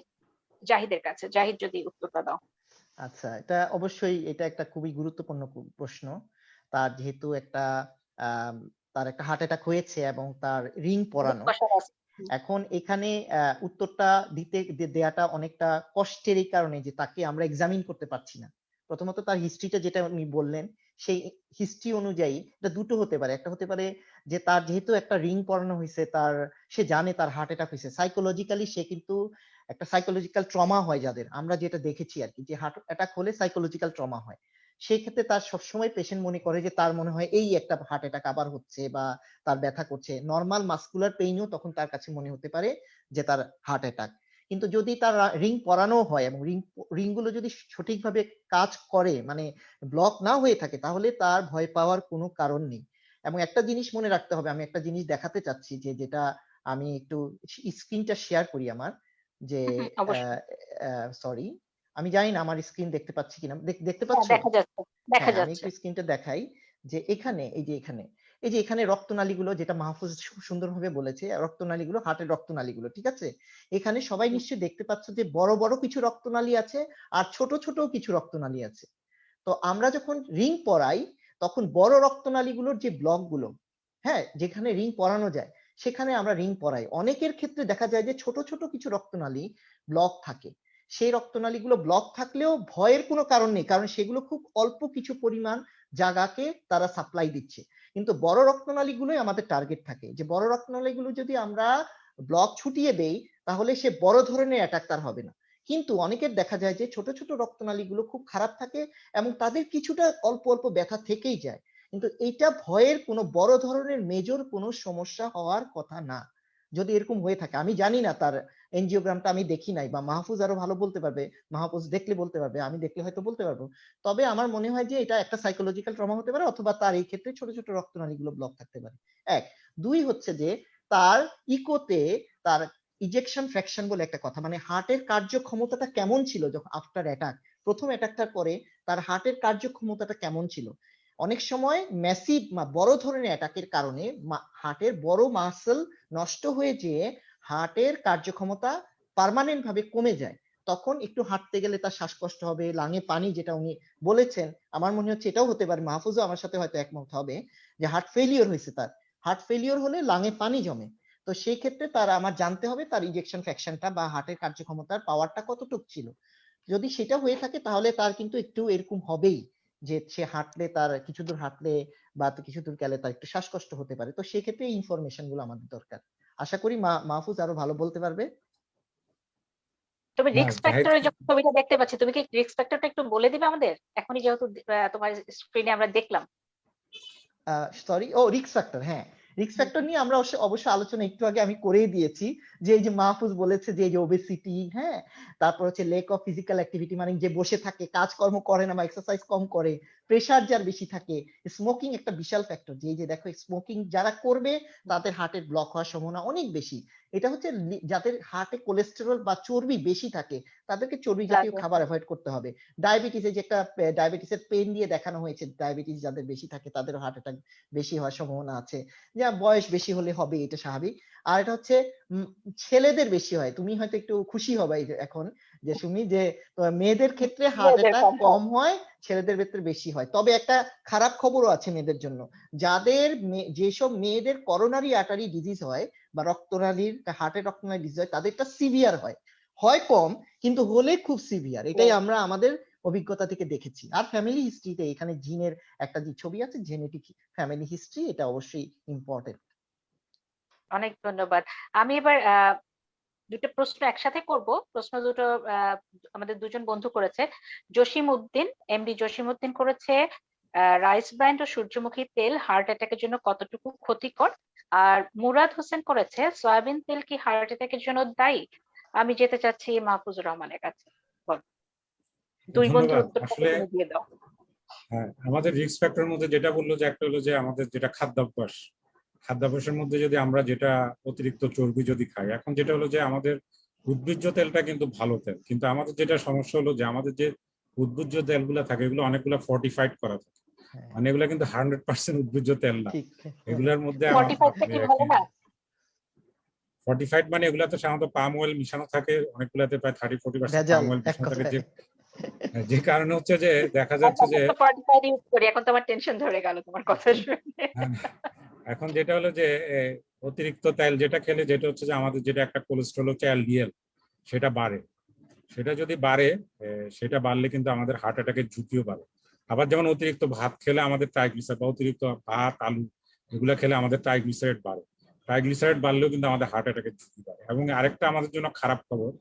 জাহিদের কাছে, জাহিদ যদি উত্তরটা দাও। আচ্ছা, এটা অবশ্যই এটা একটা খুবই গুরুত্বপূর্ণ প্রশ্ন। তার যেহেতু একটা তার একটা হার্ট অ্যাটাক হয়েছে এবং তার রিং পরানো, এখন এখানে উত্তরটা দেয়াটা অনেকটা কষ্টের, এই কারণে যে তাকে আমরা এক্সামিন করতে পারছি না। প্রথমত তার হিস্ট্রিটা যেটা উনি বললেন, সেই হিস্ট্রি অনুযায়ী এটা দুটো হতে পারে। একটা হতে পারে যে তার যেহেতু একটা রিং পরানো হয়েছে, তার সে জানে তার হার্ট অ্যাটাক হয়েছে, সাইকোলজিক্যালি সে কিন্তু একটা সাইকোলজিক্যাল ট্রমা হয়, যাদের আমরা যেটা দেখেছি আর কি, যে হার্ট অ্যাটাক হলে সাইকোলজিক্যাল ট্রমা হয়, সেই ক্ষেত্রে তার সবসময় পেশেন্ট মনে করে যে তার মনে হয় এই একটা হার্ট অ্যাটাক আবার হচ্ছে বা তার ব্যথা করছে। নর্মাল মাসকুলার পেইনও তখন তার কাছে মনে হতে পারে যে তার হার্ট অ্যাটাক। কিন্তু যদি তার রিং পরানো হয় এবং রিং গুলো যদি সঠিকভাবে কাজ করে, মানে ব্লক না হয়ে থাকে, তাহলে তার ভয় পাওয়ার কোনো কারণ নেই। এবং একটা জিনিস মনে রাখতে হবে, আমি একটা জিনিস দেখাতে চাচ্ছি, যে যেটা আমি একটু স্ক্রিনটা শেয়ার করি আমার, যে সরি আমি জানি না আমার স্ক্রিন দেখতে পাচ্ছি কিনা, দেখতে পাচ্ছ? দেখা যাচ্ছে, দেখা হ্যাঁ, আমি যাচ্ছে। একটু স্ক্রিনটা দেখাই, যে এখানে এই যে এখানে রক্তনালীগুলো, যেটা মাহফুজ খুব সুন্দরভাবে বলেছে, রক্তনালীগুলো হার্টের রক্তনালীগুলো, ঠিক আছে? এখানে সবাই নিশ্চয়ই দেখতে পাচ্ছ যে বড় বড় কিছু রক্তনালী আছে আর ছোট ছোট কিছু রক্তনালী আছে। তো আমরা যখন রিং পরাই তখন বড় রক্তনালীগুলোর যে ব্লকগুলো, হ্যাঁ, যেখানে রিং পরানো যায় সেখানে আমরা রিং পরাই। অনেকের ক্ষেত্রে দেখা যায় যে ছোট ছোট কিছু রক্তনালী ব্লক থাকে। সেই রক্তনালীগুলো ব্লক থাকলেও ভয়ের কোনো কারণ নেই, কারণ সেগুলো খুব অল্প কিছু পরিমাণ জায়গাকে তারা সাপ্লাই দিচ্ছে। কিন্তু বড় রক্তনালীগুলোই আমাদের টার্গেট থাকে, যে বড় রক্তনালীগুলো যদি আমরা ব্লক ছুটিয়ে দেই তাহলে সে বড় ধরনের অ্যাটাক তার হবে না। কিন্তু অনেকের দেখা যায় যে ছোট ছোট রক্তনালীগুলো খুব খারাপ থাকে এবং তাদের কিছুটা অল্প অল্প ব্যথা থেকেই যায়। কিন্তু এটা ভয়ের কোনো বড় ধরনের মেজর কোনো সমস্যা হওয়ার কথা না। যদি এরকম হয়ে থাকে, আমি জানি না, তার এনজিওগ্রামটা আমি দেখি নাই, বা মাহফুজ আরো ভালো বলতে পারবে, মাহফুজ দেখলে বলতে পারবে, আমি দেখলে হয়তো বলতে পারবো। তবে আমার মনে হয় যে এটা একটা সাইকোলজিক্যাল ট্রমা হতে পারে, অথবা তার এই ক্ষেত্রে ছোট ছোট রক্তনালীগুলো ব্লক থাকতে পারে। এক, দুই হচ্ছে যে তার ইকোতে তার ইজেকশন ফ্র্যাকশন বলে একটা কথা, মানে হার্টের কার্যক্ষমতাটা কেমন ছিল যখন আফটার অ্যাটাক, প্রথম অ্যাটাকটার পরে তার হার্টের কার্যক্ষমতাটা কেমন ছিল। অনেক সময় ম্যাসিভ বড় ধরনের অ্যাটাকের কারণে হার্টের বড় মাসল নষ্ট হয়ে যেয়ে হার্টের কার্যক্ষমতা পার্মানেন্ট ভাবে কমে যায়। তখন একটু হাঁটতে গেলে তার শ্বাসকষ্ট হবে, লাঙে পানি, যেটা উনি বলেছেন, আমার মনে হচ্ছে এটাও হতে পারে, মাহফুজও আমার সাথে হয়তো একমত হবে, যে হার্ট ফেলিওর হয়েছে। তার হার্ট ফেলিওর হলে লাঙে পানি জমে। তো সেই ক্ষেত্রে তার আমার জানতে হবে তার ইনজেকশন ফ্র্যাকশনটা বা হার্টের কার্যক্ষমতার পাওয়ারটা কতটুকু ছিল। যদি সেটা হয়ে থাকে তাহলে তার কিন্তু একটু এরকম হবেই, যে সে হাঁটলে, তার কিছু দূর হাঁটলে বা কিছু দূর গেলে তার একটু শ্বাসকষ্ট হতে পারে। তো সেই ক্ষেত্রে এই ইনফরমেশন গুলো আমাদের দরকার। আশা করি মাহফুজ আরো ভালো বলতে পারবে। তবে রিস্ক ফ্যাক্টরের যখন ছবিটা দেখতে পাচ্ছি, তুমি কি রিস্ক ফ্যাক্টরটা একটু বলে দিবে আমাদের, এখনই যেহেতু তোমার স্ক্রিনে আমরা দেখলাম। সরি, ও রিস্ক ফ্যাক্টর, হ্যাঁ, রিস্ক ফ্যাক্টর নিয়ে আমরা অবশ্য আলোচনা একটু আগে আমি করেই দিয়েছি, যে এই যে মাহফুজ বলেছে যে এই যে ওবেসিটি, হ্যাঁ, তারপর হচ্ছে লেক অফ ফিজিক্যাল অ্যাক্টিভিটি, মানে যে বসে থাকে, কাজকর্ম করে না বা এক্সারসাইজ কম করে, প্রেসার যার বেশি থাকে, স্মোকিং একটা বিশাল ফ্যাক্টর, যে এই যে দেখো স্মোকিং যারা করবে তাদের হার্টের ব্লক হওয়ার সম্ভাবনা অনেক বেশি। এটা হচ্ছে যাদের হার্টে কোলেস্টেরল বা চর্বি বেশি থাকে তাদেরকে চর্বি জাতীয় খাবার অ্যাভয়েড করতে হবে। ডায়াবেটিসে যে একটা ডায়াবেটিসের পেন দিয়ে দেখানো হয়েছে, ডায়াবেটিস যাদের বেশি থাকে তাদের হার্ট অ্যাটাক বেশি হওয়ার সম্ভাবনা আছে, যা বয়স বেশি হলে হবে, এটা স্বাভাবিক। আর এটা হচ্ছে ছেলেদের বেশি হয়। তুমি হয়তো একটু খুশি হবে এখন যে সুমি, যে মেয়েদের ক্ষেত্রে হার্ট অ্যাটাক কম হয়, ছেলেদের ক্ষেত্রে বেশি হয়। তবে একটা খারাপ খবরও আছে মেয়েদের জন্য, যাদের যেসব মেয়েদের করোনারি আর্টারি ডিজিজ হয় বা রক্তনালীর হার্টের রক্তনালী ডিজিজ হয়, তাদেরটা সিভিয়ার হয় কম, কিন্তু হলে খুব সিভিয়ার। এটাই আমরা আমাদের অভিজ্ঞতা থেকে দেখেছি। আর ফ্যামিলি হিস্ট্রিতে এখানে জিনের একটা যে ছবি আছে, জেনেটিক ফ্যামিলি হিস্ট্রি, এটা অবশ্যই ইম্পর্টেন্ট। অনেক ধন্যবাদ। আমি এবার দুটো প্রশ্ন একসাথে করব। প্রশ্ন দুটো আমাদের দুজন বন্ধু করেছে। জসিম উদ্দিন, এমডি জসিম উদ্দিন করেছে রাইস ব্র্যান্ড ও সূর্যমুখী তেল হার্ট অ্যাটাকের জন্য কতটুকু ক্ষতিকর। আর মুরাদ হোসেন করেছে সয়াবিন তেল কি হার্ট অ্যাটাকের জন্য দায়ী। আমি যেতে চাচ্ছি মাহফুজুর রহমানের কাছে। দুই বন্ধু আসলে দিয়ে দাও। হ্যাঁ, আমাদের রিস্ক ফ্যাক্টরের মধ্যে যেটা বললো যে একটা হলো যে আমাদের যেটা খাদ্যাভ্যাসের মধ্যে যদি আমরা যেটা অতিরিক্ত চর্বি যদি খাই, এখন যেটা হলো যে আমাদের উদ্ভিজ্জ তেলটা কিন্তু ভালো তেল, কিন্তু আমাদের যেটা সমস্যা হলো যে আমাদের যে উদ্ভিজ্জ তেলগুলো থাকে এগুলো অনেকগুলো ফর্টিফাইড করা থাকে, মানে এগুলো কিন্তু 100% উদ্ভিজ্জ তেল না। এগুলোর মধ্যে ফর্টিফাইড মানে এগুলাতে সাধারণত পাম অয়েল মিশানো থাকে, অনেকগুলাতে প্রায় 30-40% পাম অয়েল মিশানো থাকে, যে কারণে হচ্ছে যে দেখা যাচ্ছে যে এখন তোমার টেনশন ধরে গেল তোমার কথা শুনে। এখন যেটা হলো যে অতিরিক্ত তেল যেটা খেলে যেটা হচ্ছে যে আমাদের যেটা একটা কোলেস্ট্রল হচ্ছে এলডিএল, সেটা বাড়ে। সেটা যদি বাড়ে, সেটা বাড়লে কিন্তু আমাদের হার্ট অ্যাটাকের ঝুঁকিও বাড়ে। আবার যেমন অতিরিক্ত ভাত খেলে আমাদের ট্রাইগ্লিসারাইড, বা অতিরিক্ত ভাত আলু এগুলা খেলে আমাদের ট্রাইগ্লিসারাইড বাড়ে। ট্রাইগ্লিসারাইড বাড়লেও কিন্তু আমাদের হার্ট অ্যাটাকের ঝুঁকি বাড়ে। এবং আরেকটা আমাদের জন্য খারাপ খবর,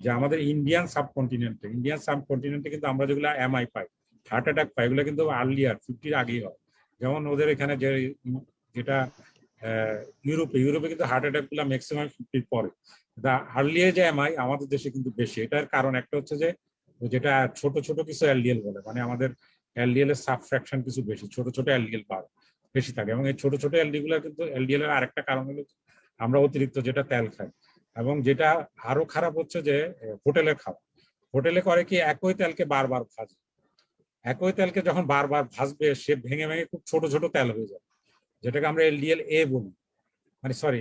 যে আমাদের ইন্ডিয়ান সাবকন্টিনেন্টে কিন্তু আমরা যেগুলো এমআই পাই, হার্ট অ্যাটাক পাই, এগুলো কিন্তু আর্লিয়ার 50-র আগেই হয়। যেমন ওদের এখানে যেটা ইউরোপে কিন্তু হার্ট অ্যাটাক গুলো ম্যাক্সিমাম 50-র পরে। আর্লিয়ার যে এমআই আমাদের দেশে কিন্তু বেশি। এটার কারণ একটা হচ্ছে যে যেটা ছোট ছোট কিছু এলডিএল বলে, মানে আমাদের এলডিএল এর সাবফ্র্যাকশন কিছু বেশি, ছোট ছোট এলডিএল বেশি থাকে। এবং এই ছোট ছোট এলডিএল গুলো কিন্তু এলডিএল এর আরেকটা কারণ হলো আমরা অতিরিক্ত যেটা তেল খাই। এবং যেটা আরো খারাপ হচ্ছে যে হোটেলের খাওয়া। হোটেলে করে কি একই তেলকে বারবার ভাজে, একই তেলকে যখন বারবার ভাজবে সে ভেঙে ভেঙে খুব ছোট ছোট তেল হয়ে যাবে, যেটাকে আমরা এলডিএল এ বলি। মানে সরি,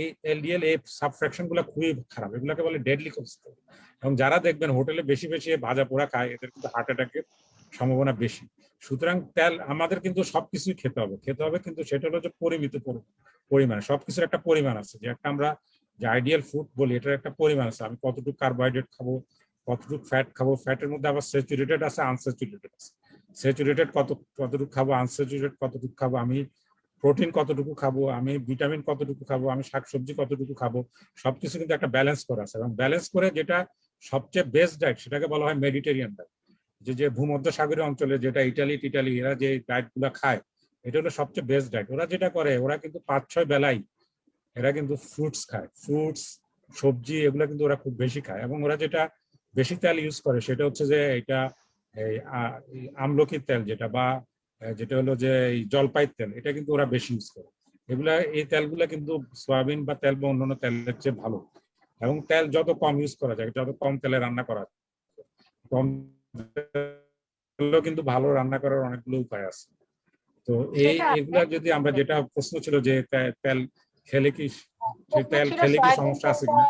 এই এলডিএল এ সাবফ্র্যাকশন গুলো খুবই খারাপ, এগুলোকে বলে ডেডলি কোলেস্টেরল। এবং যারা দেখবেন হোটেলে বেশি বেশি ভাজা পোড়া খায়, এদের কিন্তু হার্ট অ্যাটাকের সম্ভাবনা বেশি। সুতরাং তেল আমাদের কিন্তু সবকিছুই খেতে হবে, কিন্তু সেটা হলো যে পরিমিত পরিমাণে। সবকিছুর একটা পরিমাণ আছে, যে একটা আমরা যে আইডিয়াল ফুড বলি, এটার একটা পরিমাণ আছে। আমি কতটুকু কার্বোহাইড্রেট খাবো, কতটুকু ফ্যাট খাবো, ফ্যাটের মধ্যে আবার স্যাচুরেটেড আছে, আনস্যাচুরেটেড আছে। স্যাচুরেটেড কতটুকু খাবো, আনস্যাচুরেটেড কতটুকু খাবো, আমি প্রোটিন কতটুকু খাবো, আমি ভিটামিন কতটুকু খাবো, আমি শাকসবজি কতটুকু খাবো, সবকিছু কিন্তু একটা ব্যালেন্স করা আছে। এবং ব্যালেন্স করে যেটা সবচেয়ে বেস্ট ডায়েট, সেটাকে বলা হয় মেডিটেরিয়ান ডায়েট। যে ভূমধ্য সাগরীয় অঞ্চলে যেটা ইটালি এরা যে ডায়েট গুলা খায়, এটা হলো সবচেয়ে বেস্ট ডায়েট। ওরা যেটা করে, ওরা কিন্তু 5-6 বেলাই এরা কিন্তু ফ্রুটস খায়, ফ্রুটস সবজি এগুলা কিন্তু ওরা খুব বেশি খায়। এবং ওরা যেটা বেশি তেল ইউজ করে সেটা হচ্ছে যে এটা এই আমলকির তেল যেটা, বা যেটা হলো যে এই জলপাইয়ের তেল, এটা কিন্তু ওরা বেশি ইউজ করে। এই তেলগুলা কিন্তু সয়াবিন বা তেল বা অন্যান্য তেলের চেয়ে ভালো। এবং তেল যত কম ইউজ করা যায়, যত কম তেলে রান্না করা যায়, কম কিন্তু ভালো রান্না করার অনেকগুলো উপায় আছে। তো এগুলা যদি আমরা, যেটা প্রশ্ন ছিল যে তেল খেলে কি সমস্যা আছে কিনা,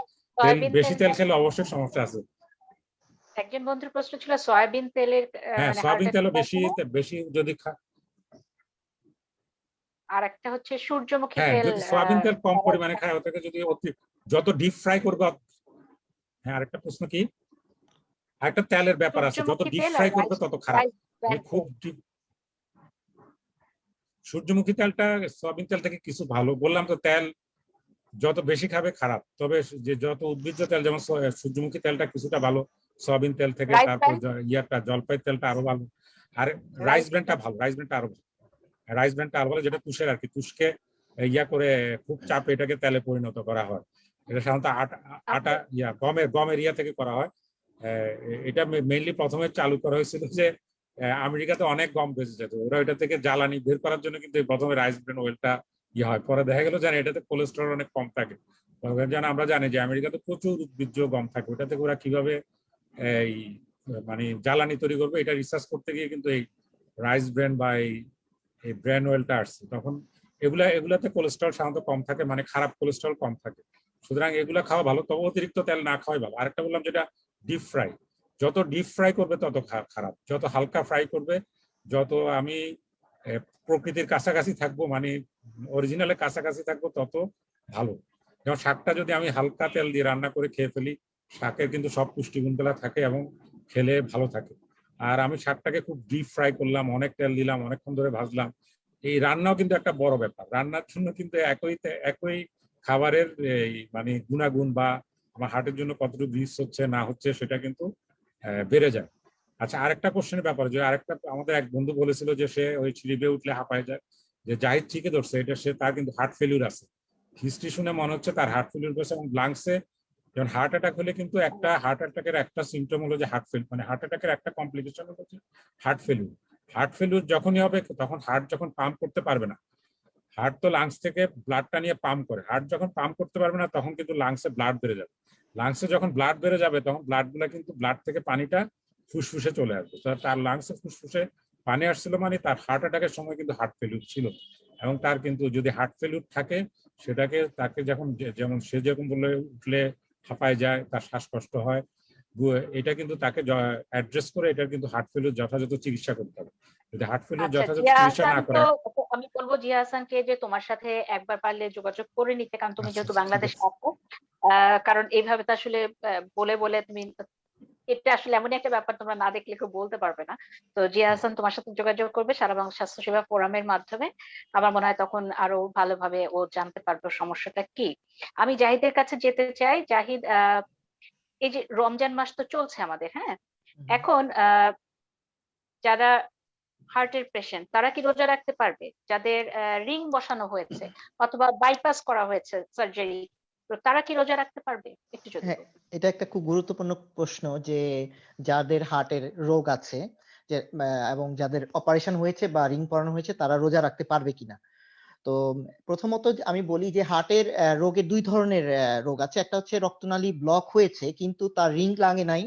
বেশি তেল খেলে অবশ্যই সমস্যা আছে। একজন বন্ধুর প্রশ্ন ছিল সয়াবিন তেলের, হ্যাঁ সয়াবিন তেলও বেশি যদি আর একটা হচ্ছে সূর্যমুখী তেল, যদি সয়াবিন তেল কম পরিমাণে খায়, ওটাকে যদি যত ডিপ ফ্রাই করবে। হ্যাঁ, আরেকটা প্রশ্ন কি, আরেকটা তেলের ব্যাপার আছে, যত ডিপ ফ্রাই করবে তত খারাপ। খুব ডিপ সূর্যমুখী তেলটা সয়াবিন তেল থেকে কিছু ভালো, বললাম তো তেল যত বেশি খাবে খারাপ। তবে যে যত উদ্ভিজ্জ তেল, যেমন সূর্যমুখী তেলটা কিছুটা ভালো সয়াবিন তেল থেকে, তারপর জলপাইয়ের তেলটা আরো ভালো। আর রাইস ব্র্যান্ডটা ভালো, রাইস ব্র্যান্ডটা আরো ভালো, যেটা তুষের আর কি, তুষকে ইয়া করে খুব চাপে এটাকে তেলে পরিণত করা হয়। এটা সাধারণত আটা গমের ইয়া থেকে করা হয়। এটা মেইনলি প্রথমে চালু করা হয়েছিল যে আমেরিকাতে অনেক গম বেঁচে যেত, ওরা এটা থেকে জ্বালানি বের করার জন্য কিন্তু প্রথমে রাইস ব্রেন অয়েলটা ইয়ে হয়। পরে দেখা গেল জানি এটাতে কোলেস্টেরল অনেক কম থাকে। যেন আমরা জানি যে আমেরিকাতে প্রচুর উদ্ভিজ্জ গম থাকে, ওটা থেকে ওরা কিভাবে এই মানে জ্বালানি তৈরি করবে এটা রিসার্চ করতে গিয়ে কিন্তু এই রাইস ব্রেন বা এই ব্রেন অয়েলটা আসছে। তখন এগুলাতে কোলেস্ট্রল সাধারণত কম থাকে, মানে খারাপ কোলেস্ট্রল কম থাকে, সুতরাং এগুলা খাওয়া ভালো, তবে অতিরিক্ত তেল না খাওয়াই ভালো। আরেকটা বললাম যেটা ডিপ ফ্রাই, যত ডিপ ফ্রাই করবে তত খারাপ, যত হালকা ফ্রাই করবে, যত আমি প্রকৃতির কাছাকাছি থাকবো, মানে অরিজিনালের কাছাকাছি থাকবো তত ভালো। যেমন শাকটা যদি আমি হালকা তেল দিয়ে রান্না করে খেয়ে ফেলি, শাকের কিন্তু সব পুষ্টিগুণগুলা থাকে এবং খেলে ভালো থাকে। আর আমি শাকটাকে খুব ডিপ ফ্রাই করলাম, অনেক তেল দিলাম, অনেকক্ষণ ধরে ভাজলাম, এই রান্নাও কিন্তু একটা বড় ব্যাপার। রান্নার জন্য কিন্তু একই খাবারের এই মানে গুণাগুণ বা আমার হার্টের জন্য কতটুকু রিস্ক হচ্ছে না হচ্ছে সেটা কিন্তু বেড়ে যায়। আচ্ছা, আরেকটা কোশ্চেনের ব্যাপারে যে আরেকটা আমাদের এক বন্ধু বলেছিল যে সে ওই সিঁড়ি বেয়ে উঠলে হাঁপায় যায়, যে জাহিদ ঠিকই ধরছে, এটা তার কিন্তু হার্ট ফেলিউর আছে। হিস্ট্রি শুনে মনে হচ্ছে তার হার্ট ফেলিউর করছে, এবং লাংসে যেমন হার্ট অ্যাটাক হলে কিন্তু একটা হার্ট অ্যাটাকের একটা সিমটম হলো যে হার্ট ফেল, মানে হার্ট অ্যাটাকের একটা কমপ্লিকেশন হচ্ছে হার্ট ফেলিউর। হার্ট ফেলিউর যখনই হবে তখন হার্ট যখন পাম্প করতে পারবে না, হার্ট তো লাংস থেকে ব্লাডটা নিয়ে পাম্প করে, হার্ট যখন পাম্প করতে পারবে না তখন কিন্তু লাংসে ব্লাড বেড়ে যাবে, লাংসে যখন ব্লাড বেড়ে যাবে তখন ব্লাডগুলো কিন্তু ব্লাড থেকে পানিটা ফুসফুসে চলে আসবে। তার লাংসে ফুসফুসে পানি আসছিল মানে তার হার্ট অ্যাটাকের সময় কিন্তু হার্ট ফেলিউর ছিল। এবং তার কিন্তু যদি হার্ট ফেলিউর থাকে তাকে যেমন সে যেরকম বললে উঠলে হাঁপায় যায়, তার শ্বাসকষ্ট হয়, এটা কিন্তু তাকে অ্যাড্রেস করে এটার কিন্তু হার্ট ফেলিউর যথাযথ চিকিৎসা করতে হবে। যদি হার্ট ফেলিউর যথাযথ চিকিৎসা না করে, আমি বলবো জিয়া হাসানকে যে তোমার সাথে একবার পারলে যোগাযোগ করে নিতে, কারণ তুমি যেহেতু বাংলাদেশ আছো, কারণ এইভাবে তো আসলে বলে বলে তুমি, এটা আসলে এমনই একটা ব্যাপার তোমরা না দেখলে কেউ বলতে পারবে না। তো জিয়া হাসান তোমার সাথে যোগাযোগ করবে সারা বাংলা স্বাস্থ্য সেবা ফোরামের মাধ্যমে। আমার মনে হয় তখন আরো ভালোভাবে ও জানতে পারবে সমস্যাটা কি। আমি জাহিদের কাছে যেতে চাই। জাহিদ, এই যে রমজান মাস তো চলছে আমাদের, হ্যাঁ, এখন যারা হার্টের পেশেন্ট তারা কি রোজা রাখতে পারবে? যাদের রিং বসানো হয়েছে অথবা বাইপাস করা হয়েছে সার্জারি, তো তারা কি রোজা রাখতে পারবে? একটু যদি হ্যাঁ, বলতেন। এটা একটা খুব গুরুত্বপূর্ণ প্রশ্ন যে যাদের হার্টের রোগ আছে যে এবং যাদের অপারেশন হয়েছে বা রিং পরানো হয়েছে তারা রোজা রাখতে পারবে কিনা। তো প্রথমত আমি বলি যে হার্টের রোগের দুই ধরনের রোগ আছে। একটা হচ্ছে রক্তনালী ব্লক হয়েছে কিন্তু তার রিং লাগে নাই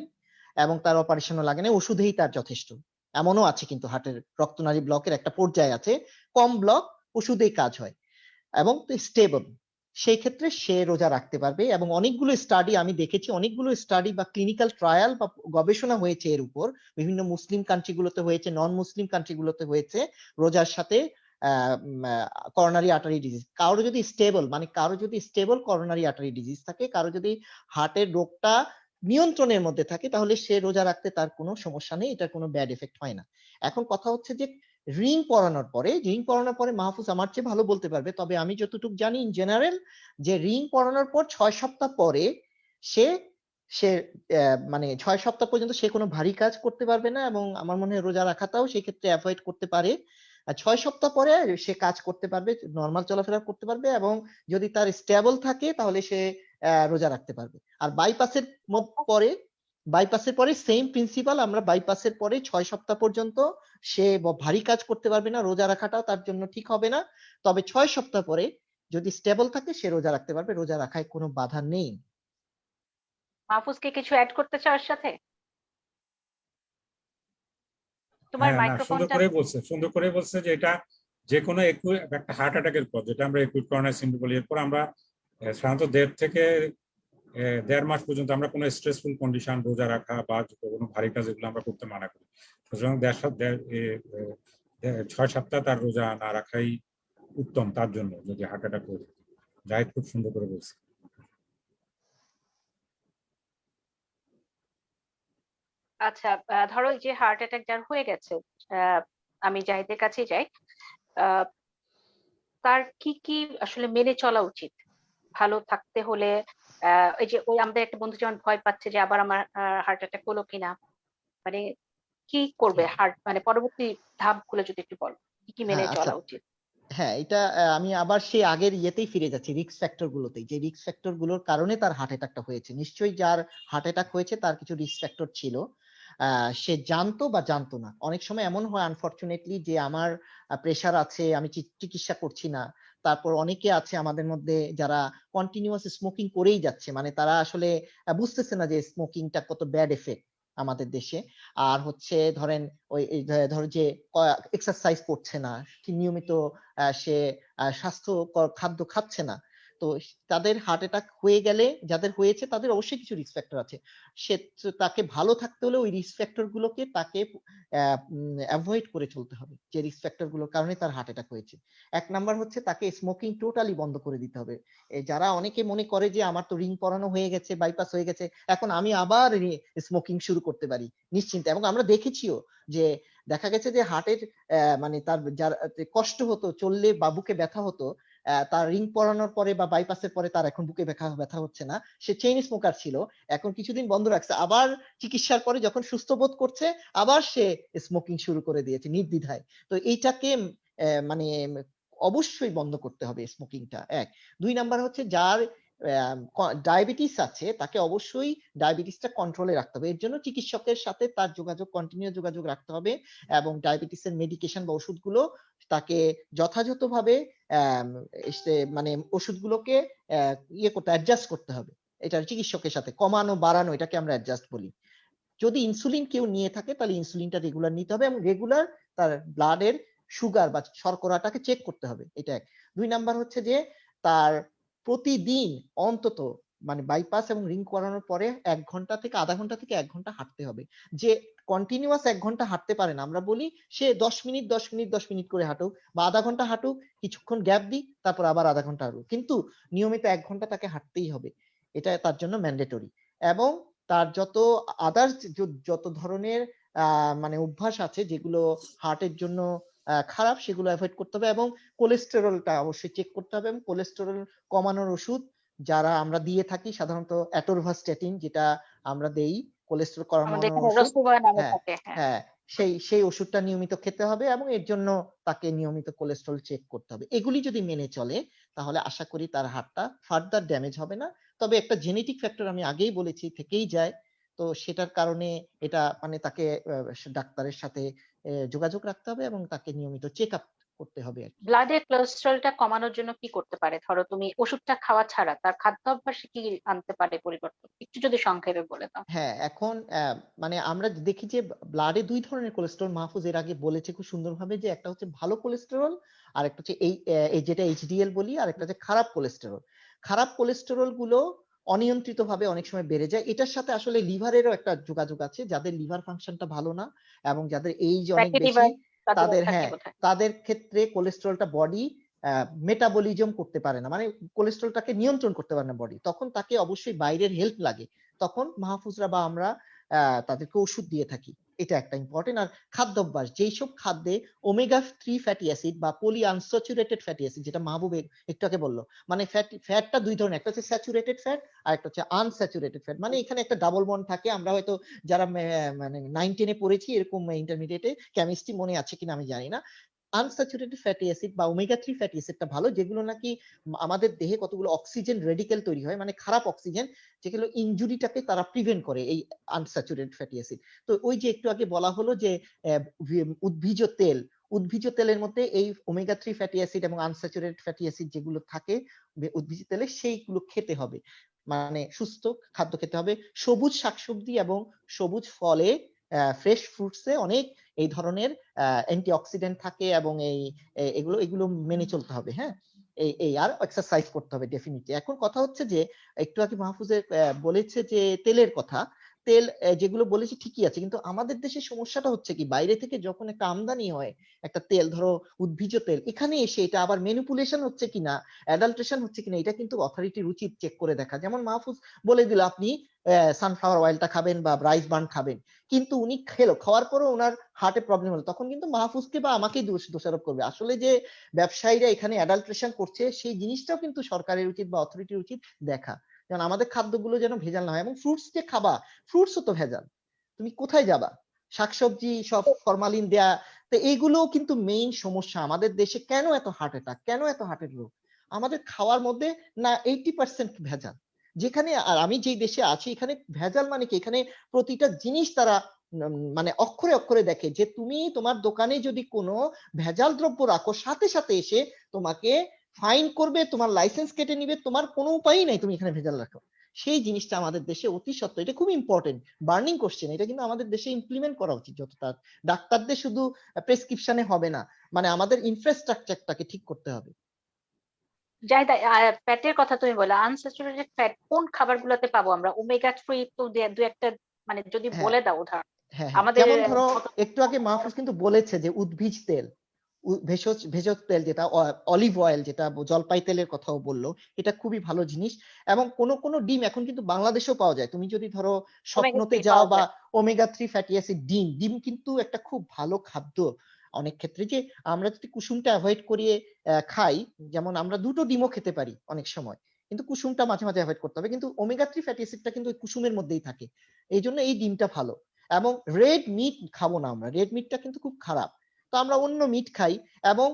এবং তার অপারেশনও লাগে নাই, ওষুধেই তার যথেষ্ট। এমনও আছে কিন্তু হার্টের রক্তনালী ব্লকের একটা পর্যায়ে আছে, কম ব্লক, ওষুধেই কাজ হয় এবং স্টেবল, সেই ক্ষেত্রে সে রোজা রাখতে পারবে। এবং অনেকগুলো স্টাডি আমি দেখেছি, অনেকগুলো স্টাডি বা ক্লিনিক্যাল ট্রায়াল বা গবেষণা হয়েছে এর উপর, বিভিন্ন মুসলিম কান্ট্রিগুলোতে হয়েছে, নন মুসলিম কান্ট্রিগুলোতে হয়েছে, রোজার সাথে করোনারি আর্টারি ডিজিজ। কারো যদি স্টেবল, মানে কারো যদি স্টেবল করোনারি আর্টারি ডিজিজ থাকে, কারো যদি হার্টের রোগটা নিয়ন্ত্রণের মধ্যে থাকে, তাহলে সে রোজা রাখতে তার কোনো সমস্যা নেই, এটার কোনো ব্যাড এফেক্ট হয় না। এখন কথা হচ্ছে যে রিং পরানোর পরে মাহফুজ আমার চেয়ে ভালো বলতে পারবে, তবে আমি যতটুকু জানি ইন জেনারেল যে রিং পরানোর পর 6 সপ্তাহ পরে সে সে মানে 6 সপ্তাহ পর্যন্ত সে কোনো ভারী কাজ করতে পারবে না, এবং আমার মনে হয় রোজা রাখাটাও সেই ক্ষেত্রে অ্যাভয়েড করতে পারে। আর 6 সপ্তাহ পরে সে কাজ করতে পারবে, নর্মাল চলাফেরা করতে পারবে, এবং যদি তার স্টেবল থাকে তাহলে সে রোজা রাখতে পারবে। আর বাইপাসের পরে সেম প্রিন্সিপাল, আমরা বাইপাসের পরে 6 সপ্তাহ পর্যন্ত সে ভারী কাজ করতে পারবে না, রোজা রাখাটাও তার জন্য ঠিক হবে না। তবে 6 সপ্তাহ পরে যদি স্টেবল থাকে সে রোজা রাখতে পারবে, রোজা রাখায় কোনো বাধা নেই। মাহফুজকে কিছু অ্যাড করতে চাও এর সাথে? তোমার হ্যাঁ, না, মাইক্রোফোনটা। সুন্দর করে বলছে যে এটা যে কোনো একটা হার্ট অ্যাটাকের পর, যেটা আমরা একুইট করোনারি সিন্ড্রোম বলি, এরপর আমরা সাধারণত 1.5 থেকে 1.5 মাস পর্যন্ত আমরা কোনো স্ট্রেসফুল কন্ডিশন, রোজা রাখা বা কোনো ভারী কাজ এগুলো আমরা করতে মানা করি। সুতরাং 6 সপ্তাহ তার রোজা না রাখাই উত্তম তার জন্য, যদি হার্ট অ্যাটাক হয়ে যায়। জাহিদ খুব সুন্দর করে বলছে। আচ্ছা, ধরো এই যে হার্ট অ্যাটাক যার হয়ে গেছে, আমি জাহিদের কাছেই যাই, তার কি কি আসলে মেনে চলা উচিত ভালো থাকতে হলে? এই যে ওই আমাদের একটা বন্ধু যেমন ভয় পাচ্ছে যে আবার আমার হার্ট অ্যাটাক হলো কিনা, মানে কি করবে হার্ট, মানে পরবর্তী ধাপগুলো যদি একটু বলো, কি কি মেনে হ্যাঁ, আচ্ছা, চলা উচিত? হ্যাঁ, এটা আমি আবার সেই আগের ইয়েতেই ফিরে যাচ্ছি, রিস্ক ফ্যাক্টর গুলোতেই, যে রিস্ক ফ্যাক্টর গুলোর কারণে তার হার্ট অ্যাটাকটা হয়েছে। নিশ্চয়ই যার হার্ট অ্যাটাক হয়েছে তার কিছু রিস্ক ফ্যাক্টর ছিল, সে জানতো বা জানতো না। অনেক সময় এমন হয় আনফরচুনেটলি যে আমার প্রেশার আছে, আমি চিকিৎসা করছি না, তারপর অনেকে আছে আমাদের মধ্যে যারা কন্টিনিউয়াস স্মোকিং করেই যাচ্ছে, মানে তারা আসলে বুঝতেছে না যে স্মোকিংটা কত ব্যাড এফেক্ট আমাদের দেশে। আর হচ্ছে ধরেন ওই ধরো যে এক্সারসাইজ করছে না, নিয়মিত সে স্বাস্থ্যকর খাদ্য খাচ্ছে না, তো তাদের হার্ট অ্যাটাক হয়ে গেলে, যাদের হয়েছে তাদের অবশ্যই কিছু রিস্ক ফ্যাক্টর আছে। সে তাকে ভালো থাকতে হলে ওই রিস্ক ফ্যাক্টর গুলোকে তাকে অ্যাভয়েড করে চলতে হবে, যে রিস্ক ফ্যাক্টর গুলোর কারণে তার হার্ট অ্যাটাক হয়েছে। এক নাম্বার হচ্ছে তাকে স্মোকিং টোটালি বন্ধ করে দিতে হবে। যারা অনেকে মনে করে যে আমার তো রিং পরানো হয়ে গেছে, বাইপাস হয়ে গেছে, এখন আমি আবার স্মোকিং শুরু করতে পারি নিশ্চিন্তে, এবং আমরা দেখেছিও যে দেখা গেছে যে হার্টের মানে তার যার কষ্ট হতো চললে বা বুকে ব্যথা হতো, তার রিং পরানোর পরে বা বাইপাসের পরে তার এখন বুকে ব্যথা হচ্ছে না। সে চেইন স্মোকার ছিল, এখন কিছুদিন বন্ধ রাখছে, আবার চিকিৎসার পরে যখন সুস্থ বোধ করছে আবার সে স্মোকিং শুরু করে দিয়েছে নির্দ্বিধায়। তো এইটাকে মানে অবশ্যই বন্ধ করতে হবে স্মোকিংটা, এক। দুই নাম্বার হচ্ছে যার ডায়াবেটিস আছে তাকে অবশ্যই ডায়াবেটিসটা কন্ট্রোলে রাখতে হবে। এর জন্য চিকিৎসকের সাথে তার কন্টিনিউ যোগাযোগ রাখতে হবে, এবং ডায়াবেটিসের মেডিকেশন বা ওষুধগুলো তাকে যথাযথভাবে মানে ওষুধগুলোকে ইয়ে করতে, অ্যাডজাস্ট করতে হবে। এটা চিকিৎসকের সাথে কমানো বাড়ানো, এটাকে আমরা অ্যাডজাস্ট বলি। যদি ইনসুলিন কেউ নিয়ে থাকে তাহলে ইনসুলিনটা রেগুলার নিতে হবে, এবং রেগুলার তার ব্লাডের সুগার বা শর্করাটাকে চেক করতে হবে, এটা এক। দুই নাম্বার হচ্ছে যে তার প্রতিদিন অন্তত মানে বাইপাস এবং রিং করানোর পরে 1 ঘন্টা থেকে আধা ঘন্টা থেকে 1 ঘন্টা হাঁটতে হবে। যে কন্টিনিউয়াস 1 ঘন্টা হাঁটতে পারে না, আমরা বলি সে 10 মিনিট 10 মিনিট 10 মিনিট করে হাঁটুক, বা আধা ঘন্টা হাঁটুক, কিছুক্ষণ গ্যাপ দিই, তারপর আবার আধা ঘন্টা হাঁটুক, কিন্তু নিয়মিত 1 ঘন্টা তাকে হাঁটতেই হবে, এটা তার জন্য ম্যান্ডেটরি। এবং তার যত আদার্স যত ধরনের মানে অভ্যাস আছে যেগুলো হার্টের জন্য খারাপ, সেগুলো অ্যাভয়েড করতে হবে, এবং কোলেস্টেরলটা অবশ্যই চেক করতে হবে, এবং কোলেস্টেরল কমানোর ওষুধ যারা আমরা দিয়ে থাকি সাধারণত অ্যাটোরভাস্ট্যাটিন, যেটা আমরা দেই কোলেস্টেরল আমাদের কমানোর এখানে ওষুধ। রসুবা নামে হ্যাঁ, থাকে, হ্যাঁ। হ্যাঁ, সেই ওষুধটা নিয়মিত খেতে হবে, এবং এর জন্য তাকে নিয়মিত কোলেস্টেরল চেক করতে হবে। এগুলি যদি মেনে চলে তাহলে আশা করি তার হার্টটা ফার্দার ড্যামেজ হবে না। তবে একটা জেনেটিক ফ্যাক্টর আমি আগেই বলেছি থেকেই যায়, তো সেটার কারণে এটা মানে তাকে ডাক্তারের সাথে যোগাযোগ রাখতে হবে, এবং তাকে নিয়মিত চেক আপ করতে হবে আর কি। ব্লাডের কোলেস্টেরলটা কমানোর জন্য কি করতে পারে? ধরো তুমি ওষুধটা খাওয়া ছাড়া তার খাদ্যাভ্যাসে কি আনতে পারে পরিবর্তন, একটু যদি সংক্ষেপে বলে দাও। হ্যাঁ, এখন মানে আমরা দেখি যে ব্লাডে 2 ধরনের কোলেস্টেরল, মাহফুজ এর আগে বলেছে খুব সুন্দরভাবে, যে একটা হচ্ছে ভালো কোলেস্টেরল, আর একটা হচ্ছে এই যেটা এইচডিএল বলি, আর একটা হচ্ছে খারাপ কোলেস্টেরল। খারাপ কোলেস্টেরল গুলো অনিয়ন্ত্রিতভাবে অনেক সময় বেড়ে যায়। এটার সাথে আসলে লিভারেরও একটা যোগাযোগ আছে, যাদের লিভার ফাংশনটা ভালো না এবং যাদের এইজ অনেক ফ্যাটি বেশি, লিভার তাদের থাকে হ্যাঁ, বোধহয়। তাদের ক্ষেত্রে কোলেস্টেরলটা বডি মেটাবলিজম করতে পারে না, মানে কোলেস্টেরলটাকে নিয়ন্ত্রণ করতে পারে না বডি, তখন তাকে অবশ্যই বাইরের হেল্প লাগে। তখন মাহফুজরা বা আমরা তাদেরকে ওষুধ দিয়ে থাকি, এটা একটা ইম্পর্টেন্ট। আর খাদ্যাভ্যাস, যেই সব খাদ্যে ওমেগা 3 ফ্যাটি অ্যাসিড বা পলি আনস্যাচুরেটেড ফ্যাটি অ্যাসিড, যেটা মাহবুব একটু আগে বললো, মানে ফ্যাটটা 2 ধরনের, একটা হচ্ছে স্যাচুরেটেড ফ্যাট আর একটা হচ্ছে আনস্যাচুরেটেড ফ্যাট, মানে এখানে একটা ডাবল বন্ড থাকে। আমরা হয়তো যারা মানে 9-10 পড়েছি এরকম, ইন্টারমিডিয়েটে কেমিস্ট্রি মনে আছে কিনা আমি জানি না, আনস্যাচুরেটেড ফ্যাটি অ্যাসিড বা ওমেগা 3 ফ্যাটি অ্যাসিডটা ভালো, যেগুলো নাকি আমাদের দেহে কতগুলো অক্সিজেন রেডিকেল তৈরি হয়, মানে খারাপ অক্সিজেন, যেগুলো ইনজুরিটাকে তারা প্রিভেন্ট করে, এই আনস্যাচুরেটেড ফ্যাটি অ্যাসিড। তো ওই যে একটু আগে বলা হলো যে উদ্ভিজ তেলের মধ্যে এই ওমেগা 3 ফ্যাটি অ্যাসিড এবং আনস্যাচুরেটেড ফ্যাটি অ্যাসিড যেগুলো থাকে উদ্ভিজ তেলে, সেইগুলো খেতে হবে, মানে সুস্থ খাদ্য খেতে হবে। সবুজ শাকসবজি এবং সবুজ ফলে, ফ্রেশ ফ্রুটসে অনেক এই ধরনের অ্যান্টিঅক্সিডেন্ট থাকে, এবং এগুলো মেনে চলতে হবে। হ্যাঁ, এই আর এক্সারসাইজ করতে হবে ডেফিনিটলি। এখন কথা হচ্ছে যে একটু আগে মাহফুজে বলেছে যে তেলের কথা, তেল যেগুলো বলেছে ঠিকই আছে, কিন্তু আমাদের দেশে সমস্যাটা হচ্ছে কি, বাইরে থেকে যখন একটা আমদানি হয় একটা তেল, ধরো উদ্ভিজ তেল, এখানে এসে এটা আবার ম্যানিপুলেশন হচ্ছে কিনা, অ্যাডাল্ট্রেশন হচ্ছে কিনা, এটা কিন্তু অথরিটির উচিত চেক করে দেখা। যেমন মাহফুজ বলে দিল আপনি সানফ্লাওয়ার অয়েলটা খাবেন বা রাইস বার্ন খাবেন, কিন্তু উনি খাওয়ার পরও ওনার হার্টে প্রবলেম হলো, তখন কিন্তু মাহফুজকে বা আমাকেই দোষারোপ করবে। আসলে যে ব্যবসায়ীরা এখানে অ্যাডাল্ট্রেশন করছে সেই জিনিসটাও কিন্তু সরকারের উচিত বা অথরিটির উচিত দেখা, যেমন আমাদের খাদ্যগুলো যেন ভেজাল না হয়। এবং ফ্রুটস যে খাবা, ফ্রুটসও তো ভেজাল, তুমি কোথায় যাবা? শাকসবজি সব ফরমালিন দেয়া তো এইগুলোও কিন্তু মেইন সমস্যা আমাদের দেশে। কেন এত হার্ট অ্যাটাক, কেন এত হার্টের রোগ? আমাদের খাওয়ার মধ্যে না 80% ভেজাল। যেখানে আর আমি যেই দেশে আছি এখানে ভেজাল মানে কি, এখানে প্রতিটা জিনিস তারা মানে অক্ষরে অক্ষরে দেখে যে তুমি তোমার দোকানে যদি কোনো ভেজাল দ্রব্য রাখো সাথে সাথে এসে তোমাকে ফাইন করবে, তোমার লাইসেন্স কেটে নিবে, তোমার কোনো উপায়ই নাই তুমি এখানে ভেজাল রাখো। সেই জিনিসটা আমাদের দেশে অতি সত্ত্বর, এটা খুব ইম্পর্টেন্ট, বার্নিং কোশ্চেন, এটা কিন্তু আমাদের দেশে ইমপ্লিমেন্ট করা উচিত যতটা। ডাক্তারদের শুধু প্রেসক্রিপশনে হবে না, মানে আমাদের ইনফ্রাস্ট্রাকচারটাকে ঠিক করতে হবে। জাহিদা, ফ্যাটের কথা তুমি বলে, আনস্যাচুরেটেড ফ্যাট কোন খাবারগুলোতে পাবো আমরা? ওমেগা 3 তো দু একটা মানে যদি হ্যাঁ। বলে দাও উদাহরণ। হ্যাঁ, আমাদের যেমন ধরো একটু আগে মাহফুজ কিন্তু বলেছে যে উদ্ভিজ তেল, ভেষজ তেল যেটা অলিভ অয়েল, যেটা জলপাই তেলের কথাও বললো, এটা খুবই ভালো জিনিস। এবং কোন কোন ডিম এখন কিন্তু বাংলাদেশেও পাওয়া যায়, তুমি যদি ধরো স্বপ্নতে যাও বা ওমেগা 3 ফ্যাটি অ্যাসিড, ডিম কিন্তু একটা খুব ভালো খাদ্য অনেক ক্ষেত্রে। যে আমরা যদি কুসুমটা অ্যাভয়েড করিয়ে খাই, যেমন আমরা দুটো ডিমও খেতে পারি অনেক সময়, কিন্তু কুসুমটা মাঝে মাঝে অ্যাভয়েড করতে হবে। কিন্তু ওমেগা 3 ফ্যাটি অ্যাসিডটা কিন্তু ওই কুসুমের মধ্যেই থাকে, এই জন্য এই ডিমটা ভালো। এবং রেড মিট খাবো না আমরা, রেড মিটটা কিন্তু খুব খারাপ, তো আমরা অন্য মিট খাই। এবং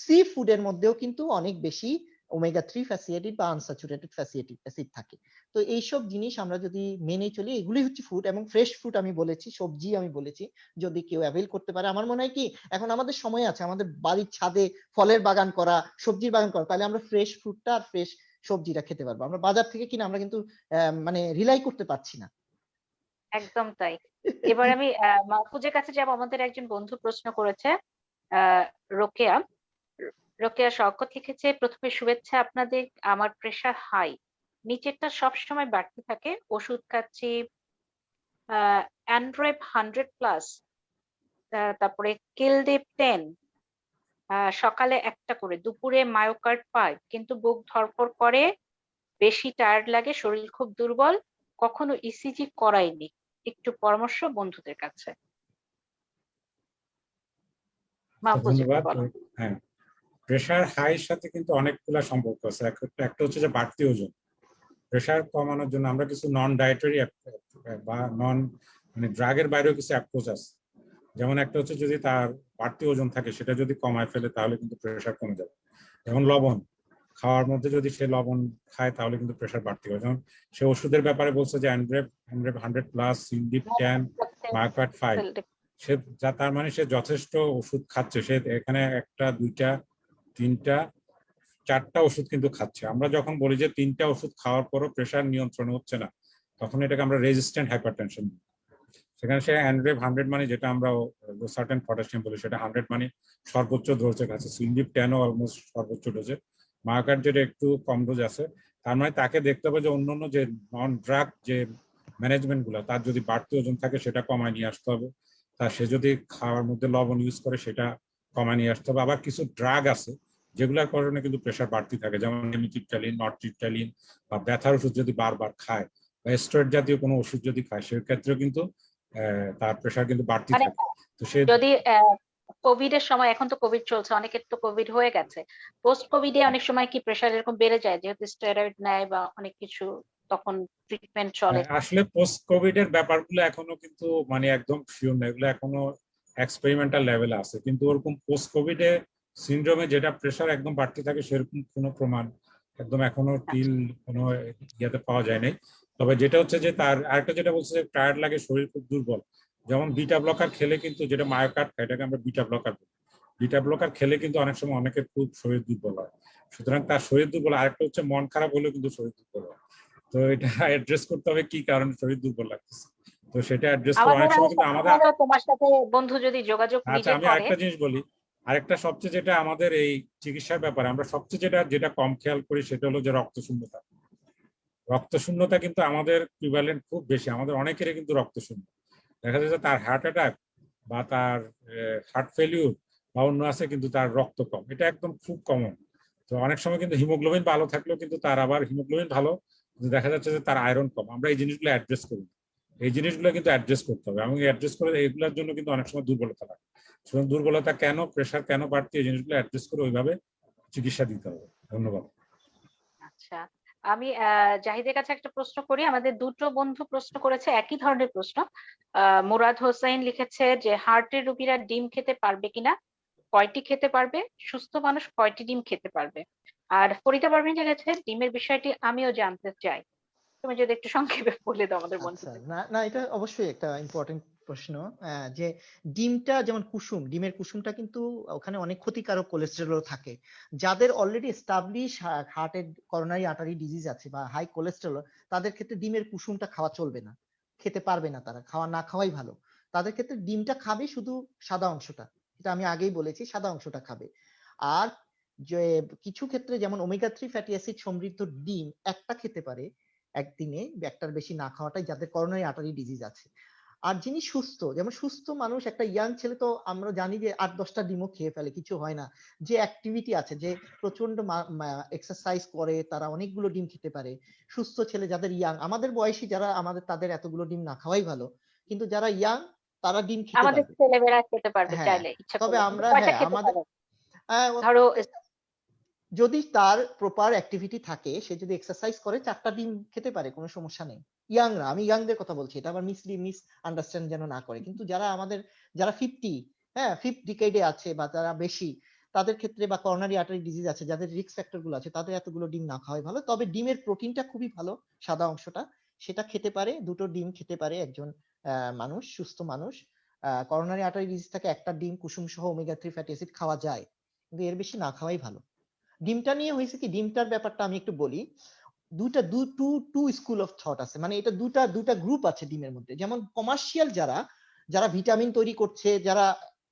সি ফুডের মধ্যেও কিন্তু অনেক বেশি ওমেগা 3 ফ্যাটি অ্যাসিড বা আনস্যাচুরেটেড ফ্যাটি অ্যাসিড থাকে। তো এইসব জিনিস আমরা যদি মেনে চলি, এগুলোই হচ্ছে ফুড। এবং ফ্রেশ ফুড আমি বলেছি, সবজি আমি বলেছি, যদি কেউ অ্যাভেল করতে পারে, আমার মনে হয় কি এখন আমাদের সময় আছে আমাদের বাড়ির ছাদে ফলের বাগান করা, সবজির বাগান করা, তাহলে আমরা ফ্রেশ ফ্রুটটা আর ফ্রেশ সবজিটা খেতে পারবো। আমরা বাজার থেকে কিনে আমরা কিন্তু মানে রিলাই করতে পারছি না। একদম তাই। এবার আমি মাহফুজের কাছে যাব। আমাদের একজন বন্ধু প্রশ্ন করেছে, রোকেয়া। রোকেয়া শওকত লিখেছে, প্রথমে শুভেচ্ছা আপনাদের, আমার প্রেশার হাই, নিচেরটা সব সময় বাড়তে থাকে, ওষুধ খাচ্ছি অ্যান্ড্রেপ 100+, তারপরে কিলডেপ 10, সকালে একটা করে, দুপুরে মায়োকার্ড 5, কিন্তু বুক ধড়ফড় করে, বেশি টায়ার্ড লাগে, শরীর খুব দুর্বল, কখনো ইসিজি করাইনি, একটু পরামর্শ বন্ধুদের কাছে। মাহফুজ একটু ধন্যবাদ। বলো। হ্যাঁ, প্রেশার হাইয়ের সাথে কিন্তু অনেকগুলা সম্পর্ক আছে। একটা হচ্ছে যে বাড়তি ওজন। প্রেশার কমানোর জন্য আমরা কিছু নন ডায়েটারি বা মানে ড্রাগের বাইরেও কিছু অ্যাপ্রোচ আছে। যেমন একটা হচ্ছে যদি তার বাড়তি ওজন থাকে সেটা যদি কমায় ফেলে তাহলে কিন্তু প্রেশার কমে যাবে। যেমন লবণ খাওয়ার মধ্যে যদি সে লবণ খায় তাহলে কিন্তু প্রেশার বাড়তি হয়। যেমন সে ওষুধের ব্যাপারে বলছে যে অ্যান্ড্রেপ 100+, সিনডিপ 10, মায়োকার্ড 5, সে তার মানে সে যথেষ্ট ওষুধ খাচ্ছে। সে এখানে একটা, দুইটা, তিনটা, 4টা ওষুধ কিন্তু খাচ্ছে। আমরা যখন বলি যে 3টা ওষুধ খাওয়ার পরও প্রেশার নিয়ন্ত্রণ হচ্ছে না, তখন এটাকে আমরা রেজিস্ট্যান্ট হাইপারটেনশন বলি। সেখানে সে অ্যান্ড্রেপ 100 মানে যেটা আমরা সার্টেন পটাশিয়াম বলি, সেটা 100 মানে সর্বোচ্চ ডোজের কাছে। সিনডিপ 10ও অলমোস্ট সর্বোচ্চ ডোজে। মায়োকার্ড যেটা একটু কম ডোজ আছে। তার মানে তাকে দেখতে হবে যে অন্যান্য যে নন ড্রাগ যে ম্যানেজমেন্ট গুলো, তার যদি বাড়তি ওজন থাকে সেটা কমায় নিয়ে আসতে হবে। তা সে যদি খাওয়ার মধ্যে লবণ ইউজ করে সেটা কমায় নিয়ে আসতে হবে। আবার কিছু ড্রাগ আছে যেগুলোর কারণে কিন্তু প্রেশার বাড়তি থাকে, যেমন এমিট্রিপটালিন, নর্ট্রিপটালিন, বা ব্যথার ওষুধ যদি বারবার খায়, বা স্টেরয়েড জাতীয় কোনো ওষুধ যদি খায়, সেক্ষেত্রেও কিন্তু তার প্রেশার কিন্তু বাড়তি থাকে। তো সে যদি কোভিড এর সময়, এখন তো কোভিড চলছে, অনেকের তো কোভিড হয়ে গেছে, পোস্ট কোভিডে অনেক সময় কি প্রেশার এরকম বেড়ে যায় যেহেতু স্টেরয়েড নেয় বা অনেক কিছু, তখন ট্রিটমেন্ট চলে? আসলে পোস্ট কোভিড এর ব্যাপারগুলো এখনো কিন্তু মানে একদম শিওর না, এগুলো এখনো এক্সপেরিমেন্টাল লেভেলে আছে। কিন্তু ওরকম পোস্ট কোভিড এ সিনড্রোমে যেটা প্রেশার একদম বাড়তি থাকে সেরকম কোনো প্রমাণ একদম এখনো টিল কোনো ইয়াতে পাওয়া যায় নাই। তবে যেটা হচ্ছে যে তার আরেকটা যেটা বলছে যে টায়ার্ড লাগে, শরীর খুব দুর্বল, যেমন বিটা ব্লকার খেলে কিন্তু, যেটা মায়োকার্ড খায় এটাকে আমরা বিটা ব্লকার বলি, বিটা ব্লকার খেলে কিন্তু অনেক সময় অনেকের খুব শরীর দুর্বল হয়। সুতরাং তার শরীর দুর্বল। আরেকটা হচ্ছে মন খারাপ হলেও কিন্তু শরীর দুর্বল হয়। তো এটা অ্যাড্রেস করতে হবে কি কারণে শরীর দুর্বল লাগতেছে, তো সেটা অ্যাড্রেস করে অনেক সময় কিন্তু আমাদের। তোমার সাথে বন্ধু যদি যোগাযোগ আচ্ছা, আমি আরেকটা জিনিস বলি, আরেকটা সবচেয়ে যেটা আমাদের এই চিকিৎসার ব্যাপারে আমরা সবচেয়ে যেটা কম খেয়াল করি সেটা হলো যে রক্তশূন্যতা। রক্তশূন্যতা কিন্তু আমাদের প্রিভ্যালেন্ট খুব বেশি, আমাদের অনেকেরই কিন্তু রক্তশূন্য। দেখা যাচ্ছে তার হার্ট অ্যাটাক বা তার হার্ট ফেলিউর বা অন্য আছে, কিন্তু তার রক্ত কম, এটা একদম খুব কমন। তো অনেক সময় কিন্তু হিমোগ্লোবিন ভালো থাকলেও কিন্তু তার আবার হিমোগ্লোবিন ভালো, কিন্তু দেখা যাচ্ছে যে তার আয়রন কম। আমরা এই জিনিসগুলো অ্যাড্রেস করি, এই জিনিসগুলো কিন্তু অ্যাড্রেস করতে হবে, এবং অ্যাড্রেস করে এগুলোর জন্য কিন্তু অনেক সময় দুর্বলতা লাগে। সুতরাং দুর্বলতা কেন, প্রেশার কেন বাড়তি, এই জিনিসগুলো অ্যাড্রেস করে ওইভাবে চিকিৎসা দিতে হবে। ধন্যবাদ। আচ্ছা, আমি জাহিদের কাছে একটা প্রশ্ন করি। আমাদের দুটো বন্ধু প্রশ্ন করেছে একই ধরনের প্রশ্ন। মুরাদ হোসেন লিখেছে যে হার্টের রোগীরা ডিম খেতে পারবে কিনা, কয়টি খেতে পারবে, সুস্থ মানুষ কয়টি ডিম খেতে পারবে। আর ফরিদা পারভিন লিখেছে ডিমের বিষয়টি আমিও জানতে চাই। তুমি যদি একটু সংক্ষেপে বলে দাও আমাদের আচ্ছা, বন্ধুদের। না না, এটা অবশ্যই একটা ইম্পর্টেন্ট প্রশ্ন। যে ডিমটা যেমন কুসুম, ডিমের কুসুমটা কিন্তু ওখানে অনেক ক্ষতিকারক কোলেস্টেরল থাকে। যাদের অলরেডি এস্টাবলিশ হার্টের করোনারি আর্টারি ডিজিজ আছে বা হাই কোলেস্টেরল, তাদের ক্ষেত্রে ডিমের কুসুমটা খাওয়া চলবে না, খেতে পারবে না, তারা খাওয়া না খাওয়াই ভালো। তাদের ক্ষেত্রে ডিমটা খাবে শুধু সাদা অংশটা, এটা আমি আগেই বলেছি, সাদা অংশটা খাবে। আর যে কিছু ক্ষেত্রে যেমন ওমেগা 3 ফ্যাটি অ্যাসিড সমৃদ্ধ ডিম একটা খেতে পারে একদিনে, একটার বেশি না খাওয়াটাই, যাদের করোনারি আর্টারি ডিজিজ আছে। আর যিনি সুস্থ, যেমন সুস্থ মানুষ, একটা ইয়াং ছেলে তো আমরা জানি যে 8-10টা ডিমও খেয়ে ফেলে, কিছু হয় না। যে অ্যাক্টিভিটি আছে, যে প্রচন্ড এক্সারসাইজ করে, তারা অনেকগুলো ডিম খেতে পারে। সুস্থ ছেলে যাদের ইয়াং, আমাদের বয়সী যারা, আমাদের তাদের এতগুলো ডিম না খাওয়াই ভালো, কিন্তু যারা ইয়াং তারা ডিম খেতে আমাদের পারবে। ছেলেমেয়েরা খেতে পারবে হ্যাঁ, চাইলে, ইচ্ছা তবে করলে। আমরা, কয়টা হ্যাঁ খেতে আমাদের পারে আহ, ধরো? যদি তার প্রপার অ্যাক্টিভিটি থাকে, সে যদি এক্সারসাইজ করে, 4টা ডিম খেতে পারে, কোনো সমস্যা নেই। ইয়াংরা, আমি ইয়াংদের কথা বলছি, এটা আবার মিস আন্ডারস্ট্যান্ড যেন না করে। কিন্তু যারা আমাদের, যারা 5th ডিকেডে আছে বা যারা বেশি, তাদের ক্ষেত্রে, বা করোনারি আর্টারি ডিজিজ আছে, যাদের রিস্ক ফ্যাক্টর গুলো আছে, তাদের এতগুলো ডিম না খাওয়াই ভালো। তবে ডিমের প্রোটিনটা খুবই ভালো, সাদা অংশটা, সেটা খেতে পারে, 2টো ডিম খেতে পারে একজন মানুষ, সুস্থ মানুষ। করোনারি আর্টারি ডিজিজ থাকে, একটা ডিম কুসুম সহ ওমেগা 3 ফ্যাটি অ্যাসিড খাওয়া যায়, কিন্তু এর বেশি না খাওয়াই ভালো। ডিমটা নিয়ে হয়েছে কি, ডিমটার ব্যাপারটা আমি একটু বলি। টু স্কুল অফ থট আছে, মানে এটা দুটা গ্রুপ আছে ডিমের মধ্যে। যেমন কমার্শিয়াল যারা ভিটামিন তৈরি করছে,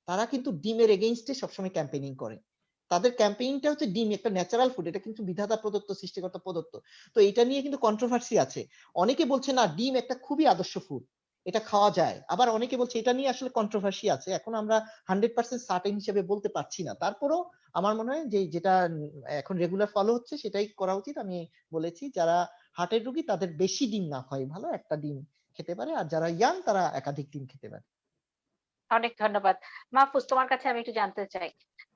তারা কিন্তু ডিমের এগেইনস্টে সবসময় ক্যাম্পেইনিং করে। তাদের ক্যাম্পেইনটা হচ্ছে ডিম একটা ন্যাচারাল ফুড, এটা কিন্তু বিধাতা প্রদত্ত, সৃষ্টিকর্তা প্রদত্ত। তো এটা নিয়ে কিন্তু কন্ট্রোভার্সি আছে। অনেকে বলছে না, ডিম একটা খুবই আদর্শ ফুড, এটা খাওয়া যায়। আবার অনেকে বলছে, এটা নিয়ে আসলে কন্ট্রোভার্সি আছে, এখন আমরা 100% সার্টেন হিসেবে বলতে পারছি না। তারপরও আমার মনে হয় যে যেটা এখন রেগুলার ফলো হচ্ছে সেটাই করা উচিত। আমি বলেছি, যারা হার্টের রোগী তাদের বেশি ডিম না খাওয়াই ভালো, একটা ডিম খেতে পারে। আর যারা ইয়াং তারা একাধিক ডিম খেতে পারে। অনেক ধন্যবাদ। মাহফুজ, তোমার কাছে আমি একটু জানতে চাই,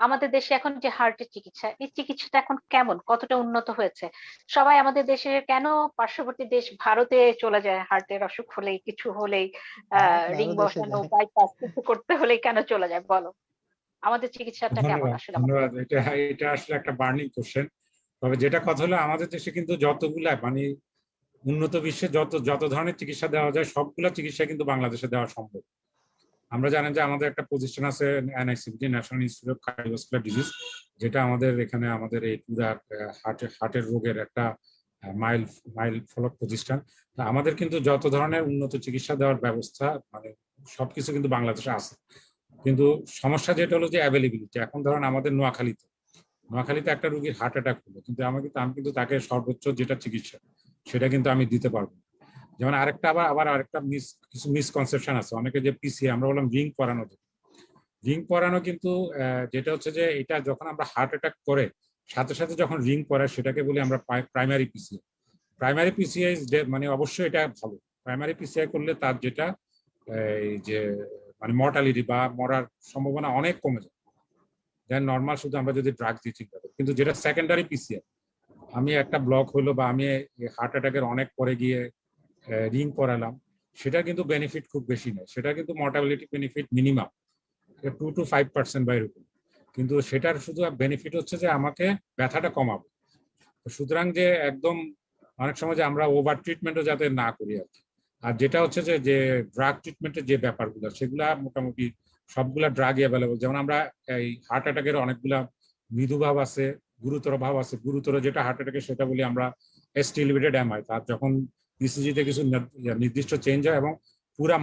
আমাদের দেশে এখন যে হার্টের চিকিৎসা, এই চিকিৎসাটা এখন কেমন, কতটা উন্নত হয়েছে? সবাই আমাদের দেশে কেন পার্শ্ববর্তী দেশ ভারতে চলে যায় হার্টের অসুখ হলেই, কিছু হলেই, রিং আরো দেশে বসানো, যায়। বাইপাস কিছু করতে হলেই কেন চলে যায় বলো? আমাদের চিকিৎসাটা কেমন ধন্যবাদ, আসলে আমাদের? ধন্যবাদ। এটা আসলে একটা বার্নিং কোশ্চেন। তবে যেটা কথা হলো, আমাদের দেশে কিন্তু যতগুলা মানে উন্নত বিশ্বে যত ধরনের চিকিৎসা দেওয়া যায়, সবগুলা চিকিৎসা কিন্তু বাংলাদেশে দেওয়া সম্ভব। আমরা জানেন যে আমাদের একটা পজিশন আছে NICVD, national institute of cardiovascular disease, যেটা আমাদের এখানে আমাদের এই পুরা হার্টের রোগের একটা মাইল ফলক প্রতিষ্ঠান। আমাদের কিন্তু যত ধরনের উন্নত চিকিৎসা দেওয়ার ব্যবস্থা, মানে সবকিছু কিন্তু বাংলাদেশে আছে। কিন্তু সমস্যা যেটা হলো যে অ্যাভেলেবিলিটি। এখন ধরেন আমাদের নোয়াখালীতে একটা রোগীর হার্ট অ্যাটাক হলো, কিন্তু আমি কিন্তু তাকে সর্বোচ্চ যেটা চিকিৎসা, সেটা কিন্তু আমি দিতে পারবো। যেমন আরেকটা কিছু মিসকনসেপশন আছে, অনেকে যে পিসিএ আমরা বললাম রিং পরানো, কিন্তু যেটা হচ্ছে যে এটা যখন আমরা হার্ট অ্যাটাক করে সাথে সাথে যখন রিং পরায়, সেটাকে বলি আমরা প্রাইমারি পিসিএ। মানে অবশ্যই এটা ভালো। প্রাইমারি পিসিআই করলে তার যেটা এই যে মানে মর্টালিটি বা মরার সম্ভাবনা অনেক কমে যায়, দেন নর্মাল শুধু আমরা যদি ড্রাগ দিই ঠিক হবে। কিন্তু যেটা সেকেন্ডারি পিসিআই, আমি একটা ব্লক হলো বা আমি হার্ট অ্যাটাকের অনেক পরে গিয়ে রিং করালাম, সেটা কিন্তু বেনিফিট খুব বেশি নেই। সেটা কিন্তু মর্টালিটি বেনিফিট মিনিমাম 2 to 5% বা এরকম। কিন্তু সেটার শুধু বেনিফিট হচ্ছে যে আমাকে ব্যথাটা কমাবে। সুতরাং যে একদম অনেক সময় যে আমরা ওভার ট্রিটমেন্টও যাতে না করি আর কি। আর যেটা হচ্ছে যে ড্রাগ ট্রিটমেন্টের যে ব্যাপারগুলো, সেগুলা মোটামুটি সবগুলা ড্রাগই অ্যাভেলেবল। যেমন আমরা এই হার্ট অ্যাটাকের অনেকগুলা মৃদু ভাব আছে, গুরুতর ভাব আছে। গুরুতর যেটা হার্ট অ্যাটাকের, সেটা বলি আমরা ST এলিভেটেড MI। তার যখন ইসিজিতে কিছু নির্দিষ্ট চেঞ্জ হয় এবং পুরা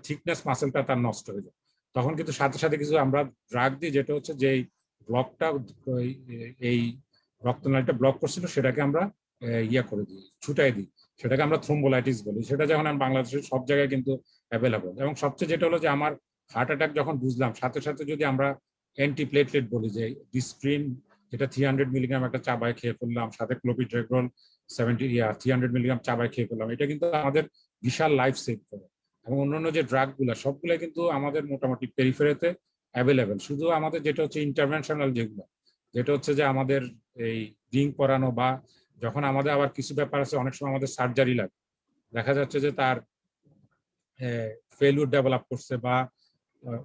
থিকনেস মাসেলটা তার নষ্ট হয়ে যায়, তখন কিন্তু সাথে সাথে কিছু আমরা ড্রাগ দিই, যেটা হচ্ছে যে ব্লকটা, এই রক্তনালীটা ব্লক করছিল, সেটাকে আমরা করে দিই, ছুটাই দিই। সেটাকে আমরা থ্রোম্বোলাইটিস বলি। সেটা যখন বাংলাদেশের সব জায়গায় কিন্তু অ্যাভেলেবল। এবং সবচেয়ে যেটা হলো যে আমার হার্ট অ্যাটাক যখন বুঝলাম, সাথে সাথে যদি আমরা অ্যান্টিপ্লেটলেট বলি, যে ডিসপ্রিন, যেটা 300 মিলিগ্রাম একটা চাবায় খেয়ে ফেললাম, সাথে ক্লোপিড্রেগ্রল 300 মিলিগ্রাম চাবায় খেয়ে ফেললাম, এটা কিন্তু আমাদের বিশাল লাইফ সেভ করে। এবং অন্যান্য যে ড্রাগগুলো সবগুলো কিন্তু আমাদের মোটামুটি পেরিফেরিতে অ্যাভেলেবেল। শুধু আমাদের যেটা হচ্ছে ইন্টারভেনশনাল যেটা হচ্ছে যে আমাদের এই রিং পরানো বা যখন আমাদের আবার কিছু ব্যাপার আছে, অনেক সময় আমাদের সার্জারি লাগে, দেখা যাচ্ছে যে তার ফেলিউর ডেভেলপ করছে বা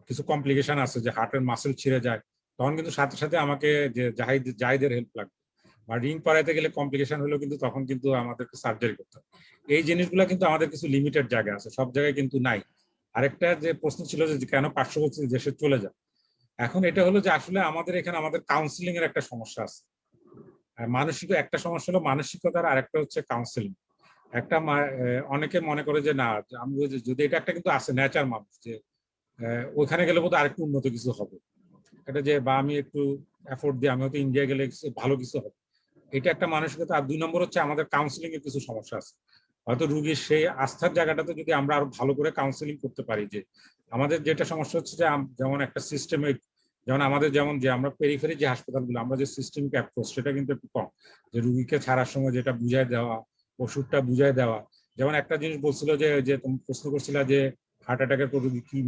কিছু কমপ্লিকেশন আছে যে হার্টের মাসেল ছিঁড়ে যায়, তখন কিন্তু সাথে সাথে আমাকে যে জাহিদের হেল্প লাগবে, বা রিং পরাইতে গেলে কমপ্লিকেশন হলেও কিন্তু তখন কিন্তু আমাদেরকে সার্জারি করতে হবে। এই জিনিসগুলো কিন্তু আমাদের কিছু লিমিটেড জায়গা আছে, সব জায়গায় কিন্তু নাই। আরেকটা যে প্রশ্ন ছিল যে কেন পার্শ্ববর্তী দেশে চলে যায়, এখন এটা হলো যে আসলে আমাদের এখানে আমাদের কাউন্সিলিং এর একটা সমস্যা আছে। মানসিক একটা সমস্যা হলো মানসিকতার, আর একটা হচ্ছে কাউন্সিলিং। একটা অনেকে মনে করে যে না, আমি যদি এটা একটা কিন্তু আছে নেচার মানুষ যে ওইখানে গেলে বোধহয় আরেকটু উন্নত কিছু হবে, এটা যে বা আমি একটু এফোর্ট দিয়ে আমি হয়তো ইন্ডিয়া গেলে ভালো কিছু হবে, এটা একটা মানসিকতা। আর 2 নম্বর হচ্ছে আমাদের কাউন্সিলিং এর কিছু সমস্যা আছে। হয়তো রুগীর সেই আস্থার জায়গাটাতে যদি আমরা আরো ভালো করে কাউন্সিলিং করতে পারি, যে আমাদের যেটা সমস্যা হচ্ছে যে যেমন একটা সিস্টেমিক, যেমন আমাদের যেমন যে আমরা পেরিফেরি যে হাসপাতালগুলো, আমরা যে সিস্টেমিক অ্যাপ্রোচ সেটা কিন্তু একটু কম। যে রুগীকে ছাড়ার সময় যেটা বুঝাই দেওয়া, ওষুধটা বুঝাই দেওয়া। যেমন একটা জিনিস বলছিল যে তুমি প্রশ্ন করছিল যে হার্ট অ্যাটাকের পর রুগী কি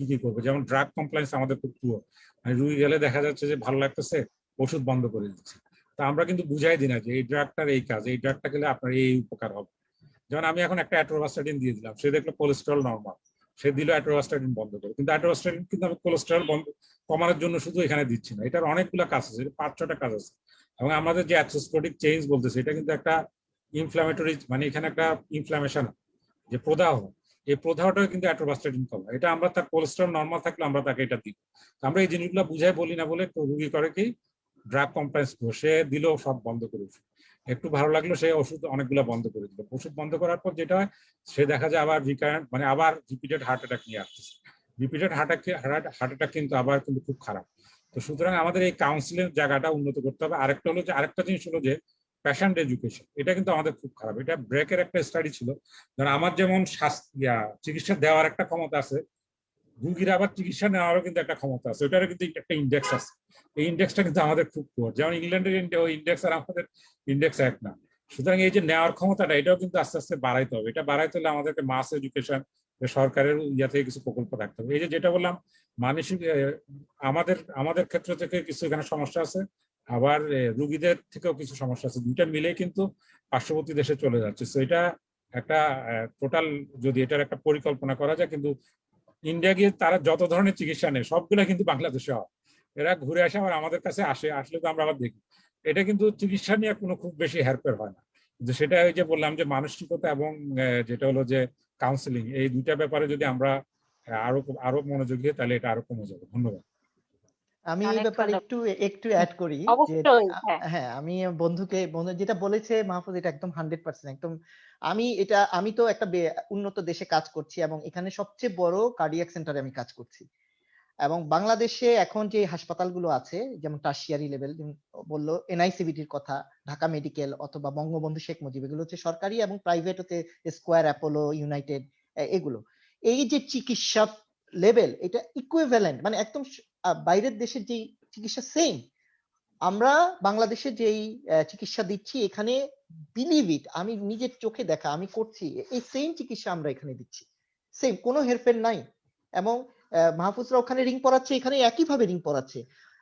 কি করবে, যেমন ড্রাগ কমপ্লায়েন্স আমাদের খুব পুরো, মানে রুগী গেলে দেখা যাচ্ছে যে ভালো লাগতেছে, ওষুধ বন্ধ করে দিচ্ছে। তা আমরা কিন্তু বুঝাই দিই না যে এই ড্রাগটার এই কাজ, এই ড্রাগটা খেলে আপনার এই উপকার হবে। যেমন আমি এখন একটা অ্যাট্রোভাস্টাটিন দিয়ে দিলাম, সে দেখলো কোলেস্টেরল নরমাল, সে দিল অ্যাট্রোভাস্টাটিন বন্ধ করে, কিন্তু অ্যাট্রোভাস্টাটিন কিন্তু আমি কোলেস্টেরল বন্ধ কমানোর জন্য শুধু এখানে দিচ্ছি না, এটার অনেকগুলো কাজ আছে, 5-6টা কাজ আছে। এবং আমাদের যে অ্যাথেরোস্ক্লেরোটিক চেঞ্জ বলতেছে, এটা কিন্তু একটা ইনফ্ল্যামেটরি, মানে এখানে একটা ইনফ্ল্যামেশন, যে প্রদাহ, এই প্রদাহটাও কিন্তু অ্যাট্রোভাস্টাটিন কমা। এটা আমরা তার কোলেস্টেরল নরমাল থাকলে আমরা তাকে এটা দিই। আমরা এই জিনিসগুলো বুঝাই বলি না বলে রুগী করে কি ড্রাগ কমপ্লায়েন্স, সে দিল সব বন্ধ করে, একটু ভালো লাগলো সে ওষুধ অনেকগুলো বন্ধ করে দিল। ওষুধ বন্ধ করার পর যেটা হয়, সে দেখা যায় আবার রিকারেন্ট, মানে আবার রিপিটেড হার্ট অ্যাটাক নিয়ে আসতেছে। রিপিটেড হার্ট অ্যাটাক কিন্তু আবার কিন্তু খুব খারাপ। তো সুতরাং আমাদের এই কাউন্সিলিং জায়গাটা উন্নত করতে হবে। আরেকটা হলো যে, আরেকটা জিনিস হলো যে পেশেন্ট এডুকেশন, এটা কিন্তু আমাদের খুব খারাপ। এটা ব্রেকের একটা স্টাডি ছিল, ধর আমার যেমন চিকিৎসা দেওয়ার একটা ক্ষমতা আছে, রুগীর আবার চিকিৎসা নেওয়ারও কিন্তু একটা ক্ষমতা আছে, ওটারও কিন্তু একটা ইন্ডেক্স আছে। এই ইন্ডেক্সটা কিন্তু আমাদের খুব পুয়ার। যেমন ইংল্যান্ডের ইন্ডেক্স আর আমাদের ইন্ডেক্স এক না। সুতরাং এই যে নেওয়ার ক্ষমতাটা, এটাও কিন্তু আস্তে আস্তে বাড়াইতে হবে। এটা বাড়াইতে হলে আমাদেরকে মাস এডুকেশন, সরকারের ইয়া থেকে কিছু প্রকল্প রাখতে হবে। এই যে যেটা বললাম মানসিক, আমাদের ক্ষেত্র থেকে কিছু এখানে সমস্যা আছে, আবার রুগীদের থেকেও কিছু সমস্যা আছে, দুইটা মিলে কিন্তু পার্শ্ববর্তী দেশে চলে যাচ্ছে। তো এটা একটা টোটাল, যদি এটার একটা পরিকল্পনা করা যায়, কিন্তু ইন্ডিয়া গিয়ে তারা যত ধরনের চিকিৎসা নেয় সবগুলা কিন্তু বাংলাদেশে হয়। এরা ঘুরে আসে আবার আমাদের কাছে আসলে তো আমরা আবার দেখি, এটা কিন্তু চিকিৎসা নিয়ে কোনো খুব বেশি হেরফের হয় না। কিন্তু সেটা ওই যে বললাম যে মানসিকতা এবং যেটা হলো যে কাউন্সিলিং, এই দুইটা ব্যাপারে যদি আমরা আরো মনোযোগী হই, তাহলে এটা আরো কমে যাবে। ধন্যবাদ। আমি এই অনেক ব্যাপারে ধন্যবাদ। একটু অ্যাড করি যে অবশ্যই, হ্যাঁ। হ্যাঁ, আমি বন্ধু যেটা বলেছে মাহফুজ, এটা একদম 100% একদম। আমি তো একটা উন্নত দেশে কাজ করছি এবং এখানে সবচেয়ে বড় কার্ডিয়াক সেন্টারে আমি কাজ করছি। এবং বাংলাদেশে এখন যে হাসপাতালগুলো আছে, যেমন টারশিয়ারি লেভেল, বললো এনআইসিবিটির কথা, ঢাকা মেডিকেল অথবা বঙ্গবন্ধু শেখ মুজিব, এগুলো হচ্ছে সরকারি, এবং প্রাইভেট হচ্ছে স্কয়ার, অ্যাপোলো, ইউনাইটেড, এগুলো। এই যে চিকিৎসা লেভেল, এটা ইকুইভ্যালেন্ট, মানে একদম বাইরের দেশের যে চিকিৎসা সেম, আমরা বাংলাদেশে যেই চিকিৎসা দিচ্ছি এখানে, বিলিভ ইট, আমি নিজের চোখে দেখা, আমি করছি, এই সেম চিকিৎসা আমরা এখানে দিচ্ছি, সেম, কোনো হেরফের নাই। এবং মাহফুজরা ওখানে রিং পড়াচ্ছে, এখানে একইভাবে রিং পড়াচ্ছে।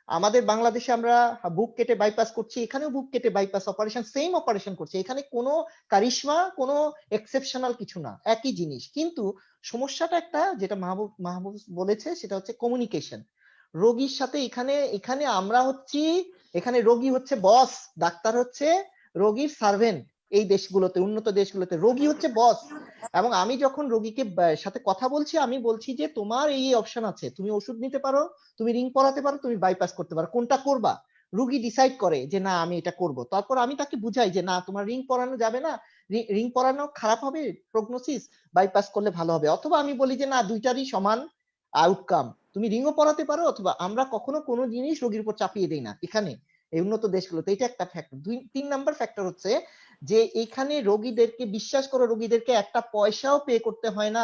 আমাদের বাংলাদেশে আমরা বুক কেটে বাইপাস করছি, এখানেও বুক কেটে বাইপাস অপারেশন, সেম অপারেশন করছে। এখানে কোনো কারিশমা, কোনো এক্সেপশনাল কিছু না, একই জিনিস। কিন্তু সমস্যাটা একটা, যেটা মাহবুব বলেছে, সেটা হচ্ছে কমিউনিকেশন রোগীর সাথে। এখানে আমরা হচ্ছি, এখানে রোগী হচ্ছে বস, ডাক্তার হচ্ছে রোগীর সার্ভেন্ট। এই দেশগুলোতে, উন্নত দেশগুলোতে রোগী হচ্ছে বস। এবং আমি যখন রোগীকে সাথে কথা বলছি, আমি বলছি যে তোমার এই অপশন আছে, তুমি ওষুধ নিতে পারো, তুমি রিং পরাতে পারো, তুমি বাইপাস করতে পারো, কোনটা করবা? রোগী ডিসাইড করে যে না আমি এটা করব। তারপর আমি তাকে বুঝাই যে না, তোমার রিং পরানো যাবে না, রিং পরানো খারাপ হবে প্রগনোসিস, বাইপাস করলে ভালো হবে। অথবা আমি বলি যে না, দুইটারই সমান আউটকাম, তুমি রিংও পরাতে পারো। অথবা আমরা কখনো কোনো জিনিস রোগীর উপর চাপিয়ে দেই না এখানে, এই উন্নত দেশগুলোতে। এটা একটা ফ্যাক্টর। 3 নাম্বার ফ্যাক্টর হচ্ছে যে এখানে রোগীদেরকে, বিশ্বাস করো, রোগীদেরকে একটা পয়সাও পে করতে হয় না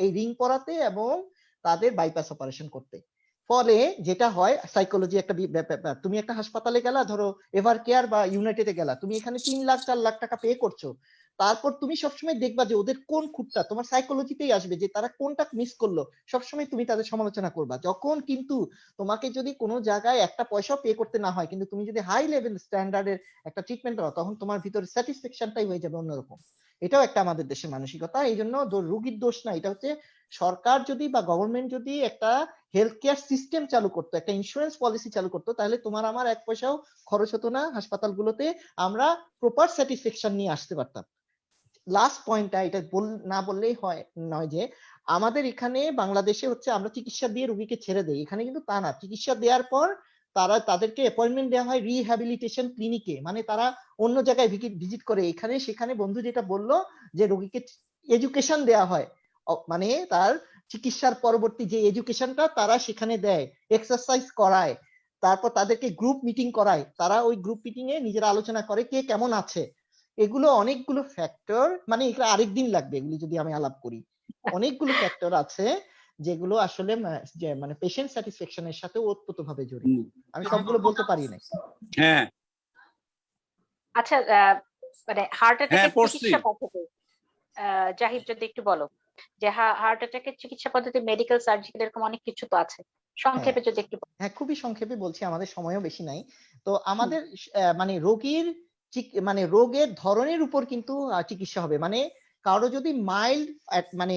এই রিং পরাতে এবং তাদের বাইপাস অপারেশন করতে। ফলে যেটা হয় সাইকোলজি একটা ব্যাপার, তুমি একটা হাসপাতালে গেলা, ধরো এভার কেয়ার বা ইউনাইটেডে গেলা, তুমি এখানে 3 লাখ 4 লাখ টাকা পে করছো, তারপর তুমি সবসময় দেখবা যে ওদের কোন খুঁটটা তোমার সাইকোলজিতেই আসবে, যে তারা কোনটা মিস করলো, সবসময় তুমি তাদের সমালোচনা করবা। যখন কিন্তু তোমাকে যদি কোনো জায়গায় একটা পয়সাও পে করতে না হয়, কিন্তু তুমি যদি হাই লেভেল স্ট্যান্ডার্ডের একটা ট্রিটমেন্ট পাও, তখন তোমার ভিতরে স্যাটিসফ্যাকশনটাই হয়ে যাবে অন্যরকম। এটাও একটা আমাদের দেশের মানসিকতা। এই জন্য রোগীর দোষ না, এটা হচ্ছে সরকার যদি বা গভর্নমেন্ট যদি একটা হেলথ কেয়ার সিস্টেম চালু করতো, একটা ইন্স্যুরেন্স পলিসি চালু করতো, তাহলে তোমার আমার এক পয়সাও খরচ হতো না হাসপাতালগুলোতে, আমরা প্রপার স্যাটিসফ্যাকশন নিয়ে আসতে পারতাম। লাস্ট পয়েন্টটা এটা না বললেই হয় নয়, যে আমাদের এখানে বাংলাদেশে হচ্ছে আমরা চিকিৎসা দিয়ে রোগীকে ছেড়ে দেই, এখানে কিন্তু তা না। চিকিৎসা দেওয়ার পর তাদেরকে অ্যাপয়েন্টমেন্ট দেওয়া হয় রিহ্যাবিলিটেশন ক্লিনিকে, মানে তারা অন্য জায়গায় ভিজিট করে, এখানে সেখানে। বন্ধু যেটা বললো যে রোগীকে এডুকেশন দেওয়া হয়, মানে তার চিকিৎসার পরবর্তী যে এডুকেশনটা তারা সেখানে দেয়, এক্সারসাইজ করায়, তারপর তাদেরকে গ্রুপ মিটিং করায়, তারা ওই গ্রুপ মিটিং এ নিজেরা আলোচনা করে কে কেমন আছে। এগুলো অনেকগুলো ফ্যাক্টর, মানে এগুলো আরেকদিন লাগবে এগুলি যদি আমি আলাপ করি। অনেকগুলো ফ্যাক্টর আছে যেগুলো আসলে মানে পেশেন্ট স্যাটিসফ্যাকশনের সাথে ওতপ্রোতভাবে জড়িত। আমি সবগুলো বলতে পারি না। হ্যাঁ আচ্ছা, মানে হার্ট হ্যাঁ অ্যাটাকের পড়ছি। চিকিৎসা পদ্ধতি জাহিদ যদি একটু বলো, যে হার্ট অ্যাটাকের চিকিৎসা পদ্ধতি মেডিকেল সার্জিক্যাল এরকম অনেক কিছু তো আছে, সংক্ষেপে যদি একটু হ্যাঁ, খুবই সংক্ষেপে বলছি, আমাদের সময়ও বেশি নাই। তো আমাদের মানে রোগীর মানে রোগের ধরনের উপর কিন্তু চিকিৎসা হবে। মানে কারো যদি মাইল্ড মানে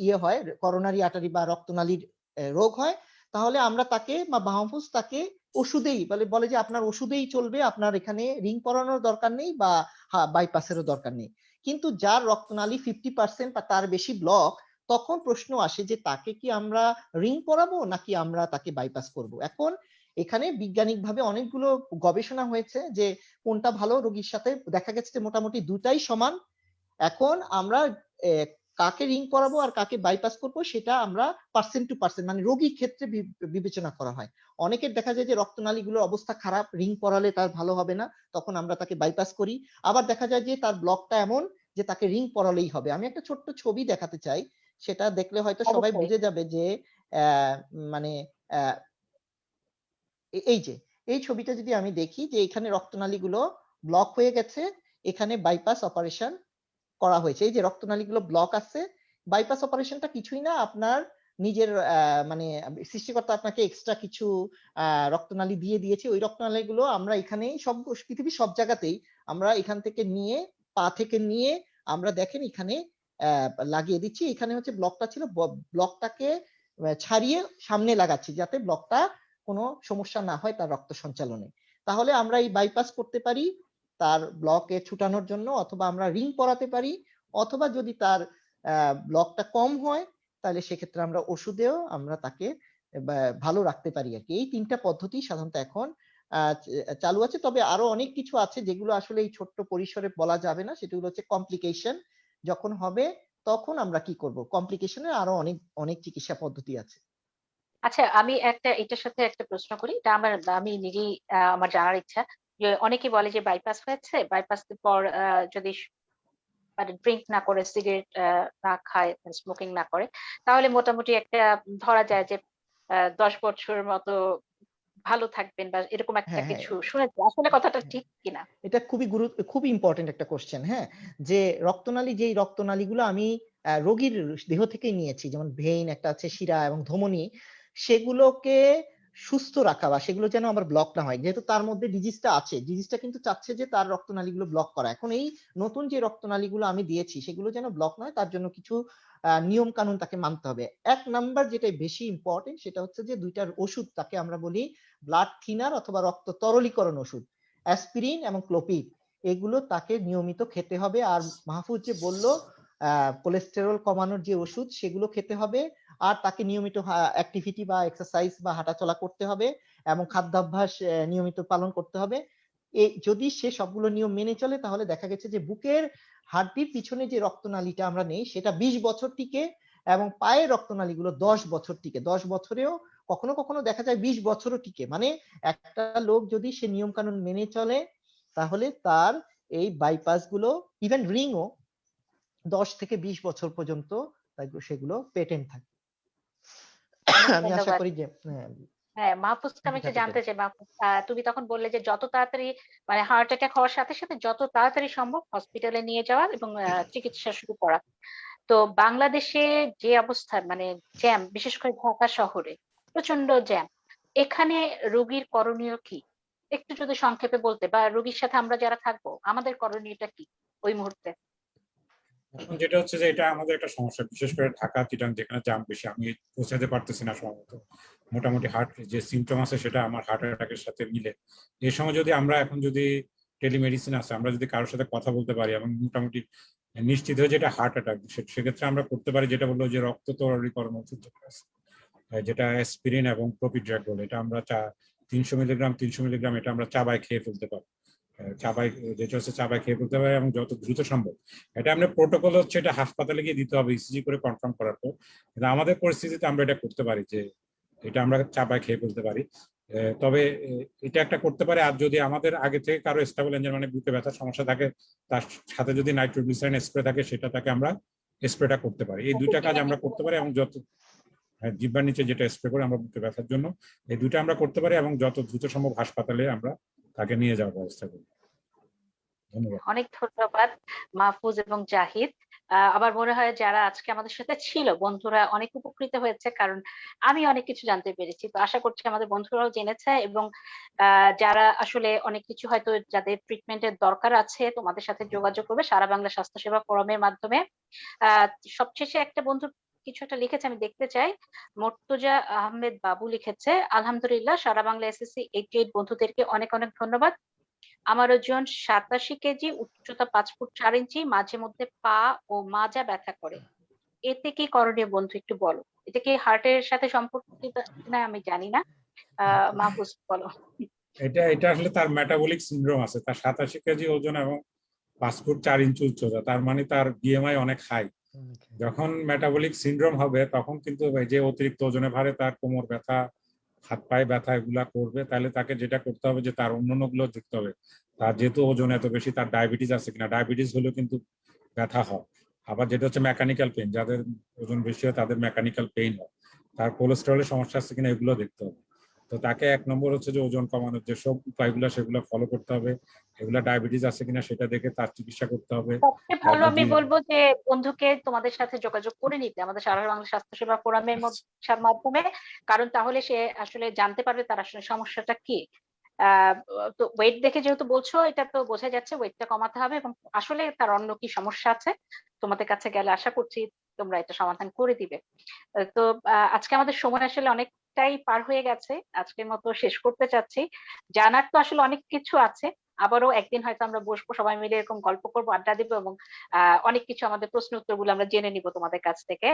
ইয়ে হয়, করোনারি আর্টারি বা রক্তনালীর রোগ হয়, তাহলে আমরা তাকে বা মাহফুজ তাকে ওষুধেই বলে যে আপনার ওষুধেই চলবে, আপনার এখানে রিং পরানোর দরকার নেই বা বাইপাসেরও দরকার নেই। কিন্তু যার রক্তনালী 50% বা তার বেশি ব্লক, তখন প্রশ্ন আসে যে তাকে কি আমরা রিং পরাবো নাকি আমরা তাকে বাইপাস করব। এখন এখানে বৈজ্ঞানিকভাবে অনেকগুলো গবেষণা হয়েছে যে কোনটা ভালো রোগীর সাথে, দেখা গেছে যে মোটামুটি দুটাই সমান। এখন আমরা কাকে রিং পরাবো আর কাকে বাইপাস করব সেটা আমরা পার্সেন্ট টু পার্সেন্ট, মানে রোগীর ক্ষেত্রে বিবেচনা করা হয়। অনেকের দেখা যায় যে রক্তনালীগুলোর অবস্থা খারাপ, রিং পরালে তার ভালো হবে না, তখন আমরা তাকে বাইপাস করি। আবার দেখা যায় যে তার ব্লকটা এমন যে তাকে রিং পরালেই হবে। আমি একটা ছোট্ট ছবি দেখাতে চাই, সেটা দেখলে হয়তো সবাই অবশ্যই। বুঝে যাবে যে মানে এই যে এই ছবিটা যদি আমি দেখি যে এখানে রক্তনালীগুলো ব্লক হয়ে গেছে, এখানে বাইপাস অপারেশন করা হয়েছে। এই যে রক্তনালীগুলো ব্লক আছে, বাইপাস অপারেশনটা কিছুই না, আপনার নিজের মানে সৃষ্টিকর্তা আপনাকে এক্সট্রা কিছু রক্তনালী দিয়ে দিয়েছে। ওই রক্তনালীগুলো আমরা এখানে সব পৃথিবীর সব জায়গাতেই আমরা এখান থেকে নিয়ে, পা থেকে নিয়ে আমরা দেখেন এখানে লাগিয়ে দিচ্ছি। এখানে হচ্ছে ব্লকটা ছিল, ব্লকটাকে ছাড়িয়ে সামনে লাগাচ্ছি যাতে ব্লকটা কোনো সমস্যা না হয় তার রক্ত সঞ্চালনে। তাহলে আমরা এই বাইপাস করতে পারি তার ব্লকে ছুটানোর জন্য, অথবা আমরা রিং পরাতে পারি, অথবা যদি তার ব্লকটা কম হয় তাহলে সেক্ষেত্রে আমরা ওষুধেও আমরা তাকে ভালো রাখতে পারি আর কি। এই 3টা পদ্ধতি সাধারণত এখন চালু আছে। তবে আরো অনেক কিছু আছে যেগুলো আসলে এই ছোট্ট পরিসরে বলা যাবে না। সেগুলো হচ্ছে কমপ্লিকেশন যখন হবে তখন আমরা কি করব, কমপ্লিকেশনের আরো অনেক অনেক চিকিৎসা পদ্ধতি আছে। আচ্ছা, আমি এটার সাথে একটা প্রশ্ন করি, এটা আমি নিজেই আমার জানার ইচ্ছা, যে অনেকে বলে যে বাইপাস হয়েছে, বাইপাস পর যদি মানে ড্রিঙ্ক না করে, সিগারেট না খায়, স্মোকিং না করে, তাহলে মোটামুটি একটা ধরা যায় যে 10 বছরের মতো ভালো থাকবেন, বা এরকম একটা হ্যাঁ, হ্যাঁ, কিছু শুনেছি। আসলে কথাটা ঠিক কিনা? এটা খুবই ইম্পর্টেন্ট একটা কোশ্চেন। হ্যাঁ, যে রক্তনালী, যেই রক্তনালীগুলো আমি রোগীর দেহ থেকেই নিয়েছি, যেমন ভেইন একটা আছে, শিরা এবং ধমনী, সেগুলোকে সুস্থ রাখা বা সেগুলো যেন আমার ব্লক না হয়, যেহেতু তার মধ্যে ডিজিজটা আছে, ডিজিজটা কিন্তু চাচ্ছে যে তার রক্তনালীগুলো ব্লক করা। এখন এই নতুন যে রক্তনালীগুলো আমি দিয়েছি সেগুলো যেন ব্লক নয়, তার জন্য কিছু নিয়ম কানুন তাকে মানতে হবে। 1 নাম্বার যেটা বেশি ইম্পর্টেন্ট সেটা হচ্ছে যে 2টার ওষুধ, তাকে আমরা বলি ব্লাড থিনার অথবা রক্ত তরলীকরণ ওষুধ, অ্যাসপিরিন এবং ক্লোপিড, এগুলো তাকে নিয়মিত খেতে হবে। আর মাহফুজ যে বলল কোলেস্টেরল কমানোর যে ওষুধ সেগুলো খেতে হবে। আর তাকে নিয়মিত অ্যাক্টিভিটি বা এক্সারসাইজ বা হাঁটাচলা করতে হবে এবং খাদ্যাভ্যাস নিয়মিত পালন করতে হবে। যদি সে সবগুলো নিয়ম মেনে চলে তাহলে দেখা গেছে যে বুকের হাড়টির পিছনে যে রক্তনালীটা আমরা নেই সেটা 20 বছর টিকে, এবং পায়ের রক্তনালীগুলো 10 বছর টিকে। 10 বছরেও কখনো কখনো দেখা যায় 20 বছরও টিকে। মানে একটা লোক যদি সে নিয়ম কানুন মেনে চলে তাহলে তার এই বাইপাস গুলো, ইভেন রিংও 10 থেকে 20 বছর পর্যন্ত সেগুলো পেটেন্ট থাকে। আমি আশা ধন্যবাদ। করি যে হ্যাঁ, মাহফুজকে আমি একটু থাকতে জানতে পারি। চাই, মাহফুজ, তুমি তখন বললে যে যত তাড়াতাড়ি মানে হার্ট অ্যাটাক হওয়ার সাথে সাথে যত তাড়াতাড়ি সম্ভব হসপিটালে নিয়ে যাওয়া এবং চিকিৎসা শুরু করা। তো বাংলাদেশে যে অবস্থা মানে জ্যাম, বিশেষ করে ঢাকা শহরে প্রচন্ড জ্যাম, এখানে রোগীর করণীয় কি? একটু যদি সংক্ষেপে বলতে, বা রোগীর সাথে আমরা যারা থাকবো আমাদের করণীয়টা কি ওই মুহূর্তে? এখন যেটা হচ্ছে যে এটা আমাদের একটা সমস্যা, বিশেষ করে ঢাকা চিটাং যেখানে জ্যাম বেশি, আমি পৌঁছাতে পারতেছি না সময় মতো। মোটামুটি হার্ট যে সিমটম আছে সেটা আমার হার্ট অ্যাটাকের সাথে মিলে। এই সময় যদি আমরা এখন যদি টেলিমেডিসিন আছে, আমরা যদি কারোর সাথে কথা বলতে পারি এবং মোটামুটি নিশ্চিত হয়ে যেটা হার্ট অ্যাটাক, সেক্ষেত্রে আমরা করতে পারি যেটা বললো যে রক্ত তরলীকরণ ওষুধ যেটা আছে, যেটা অ্যাসপিরিন এবং প্রোপিড্রাক বলে, এটা আমরা 300 মিলিগ্রাম এটা আমরা চাবায় খেয়ে ফেলতে পারি। চাবাই যেটা হচ্ছে চাবাই খেয়ে ফেলতে পারে এবং যত দ্রুত সম্ভব। এটা আমরা প্রোটোকল হচ্ছে এটা হাসপাতালে গিয়ে দিতে হবে ইসিজি করে কনফার্ম করার পর। কিন্তু আমাদের পরিস্থিতিতে আমরা এটা করতে পারি যে এটা আমরা চাবাই খেয়ে ফেলতে পারি। তবে এটা একটা করতে পারে। আর যদি আমাদের আগে থেকে কারো স্টেবল এনজাইম মানে বুকে ব্যথার সমস্যা থাকে, তার সাথে যদি নাইট্রোগ্লিসারিন স্প্রে থাকে সেটা তাকে আমরা স্প্রেটা করতে পারি। এই দুইটা কাজ আমরা করতে পারি এবং যত জিহ্বার নিচে যেটা স্প্রে করে আমরা বুকে ব্যথার জন্য, এই দুইটা আমরা করতে পারি এবং যত দ্রুত সম্ভব হাসপাতালে আমরা তাকে নিয়ে যাওয়ার ব্যবস্থা করি। ধন্যবাদ। অনেক ধন্যবাদ মাহফুজ এবং জাহিদ। আমার মনে হয় যারা আজকে আমাদের সাথে ছিল বন্ধুরা অনেক উপকৃত হয়েছে, কারণ আমি অনেক কিছু জানতে পেরেছি। তো আশা করছি আমাদের বন্ধুরাও জেনেছে, এবং যারা আসলে অনেক কিছু হয়তো যাদের ট্রিটমেন্টের দরকার আছে তোমাদের সাথে যোগাযোগ করবে সারা বাংলা স্বাস্থ্যসেবা ফোরামের মাধ্যমে। সবশেষে একটা বন্ধু কিছু একটা লিখেছে, আমি দেখতে চাই। মর্তুজা আহমেদ বাবু লিখেছে, আলহামদুলিল্লাহ সারা বাংলা এসএসসি 88 বন্ধুদেরকে অনেক অনেক ধন্যবাদ। আমার ওজন 87 কেজি, উচ্চতা 5 ফুট 4 ইঞ্চি, মাঝে মধ্যে পা ও মাজা ব্যথা করে। এতে কি করণীয় বন্ধু একটু বলো। এটা কি হার্টের সাথে সম্পর্কিত কিনা আমি জানি না, মাহফুজ বলো। এটা আসলে তার মেটাবলিক সিনড্রোম আছে। তার 87 কেজি ওজন এবং 5 ফুট 4 ইঞ্চি উচ্চতা, তার মানে তার বিএমআই অনেক হাই। যখন মেটাবলিক সিনড্রোম হবে তখন কিন্তু যে অতিরিক্ত ওজনে ভারে তার কোমর ব্যথা, হাত পায়ে ব্যথা এগুলা করবে। তাহলে তাকে যেটা করতে হবে যে তার অন্যান্য গুলো দেখতে হবে। তার যেহেতু ওজন এত বেশি, তার ডায়াবেটিস আছে কিনা। ডায়াবেটিস হলেও কিন্তু ব্যথা হয়। আবার যেটা হচ্ছে মেকানিক্যাল পেইন, যাদের ওজন বেশি হয় তাদের মেকানিক্যাল পেইন হয়। তার কোলেস্টেরলের সমস্যা আছে কিনা এগুলো দেখতে হবে। তো তাকে 1 নম্বর হচ্ছে যে ওজন কমানোর যেসব উপায়গুলো সেগুলো ফলো করতে হবে। এগুলা ডায়াবেটিস আছে কিনা সেটা দেখে তার চিকিৎসা করতে হবে। সবচেয়ে আর ভালো আমি যদি বলবো যে বন্ধুকে তোমাদের সাথে যোগাযোগ করে নিতে, আমাদের সারা বাংলা স্বাস্থ্যসেবা ফোরামের মাধ্যমে, কারণ তাহলে সে আসলে জানতে পারবে তার আসলে সমস্যাটা কি। আহ তো ওয়েট দেখে যেহেতু বলছো, এটা তো বোঝা যাচ্ছে ওয়েটটা কমাতে হবে, এবং আসলে তার অন্য কি সমস্যা আছে তোমাদের কাছে গেলে আশা করছি তোমরা এটা সমাধান করে দিবে। তো আজকে আমাদের সময় আসলে অনেকটাই পার হয়ে গেছে, আজকের মতো শেষ করতে চাচ্ছি। জানার তো আসলে অনেক কিছু আছে, আবারও একদিন হয়তো আমরা বসবো সবাই মিলে, এরকম গল্প করবো, আড্ডা দিব, এবং অনেক কিছু আমাদের প্রশ্ন উত্তরগুলো আমরা জেনে নিব তোমাদের কাছ থেকে।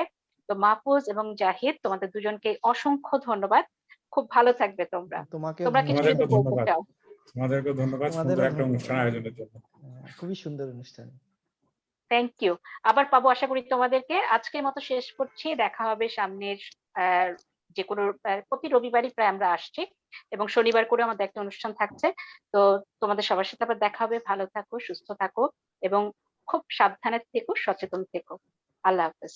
তো মাহফুজ এবং জাহিদ, তোমাদের দুজনকে অসংখ্য ধন্যবাদ। খুব ভালো থাকবে তোমরা। তোমাকেও তোমরা কিছু ধন্যবাদ। যদি তোমাদেরকেও বলতে ধন্যবাদ। চাও। তোমাদেরকেও ধন্যবাদ সুন্দর তোমাদেরও একটা ধন্যবাদ। অনুষ্ঠান আয়োজনের জন্য। খুবই সুন্দর অনুষ্ঠান। Thank you. আবার পাবো আশা করি তোমাদেরকে। আজকের মতো শেষ করছি, দেখা হবে সামনের আহ যে কোনো প্রতি রবিবারই প্রায় আমরা আসছি, এবং শনিবার করে আমাদের একটা অনুষ্ঠান থাকছে। তো তোমাদের সবার সাথে আবার দেখা হবে। ভালো থাকো, সুস্থ থাকো, এবং খুব সাবধানে থেকো, সচেতন থেকো। আল্লাহ হাফেজ।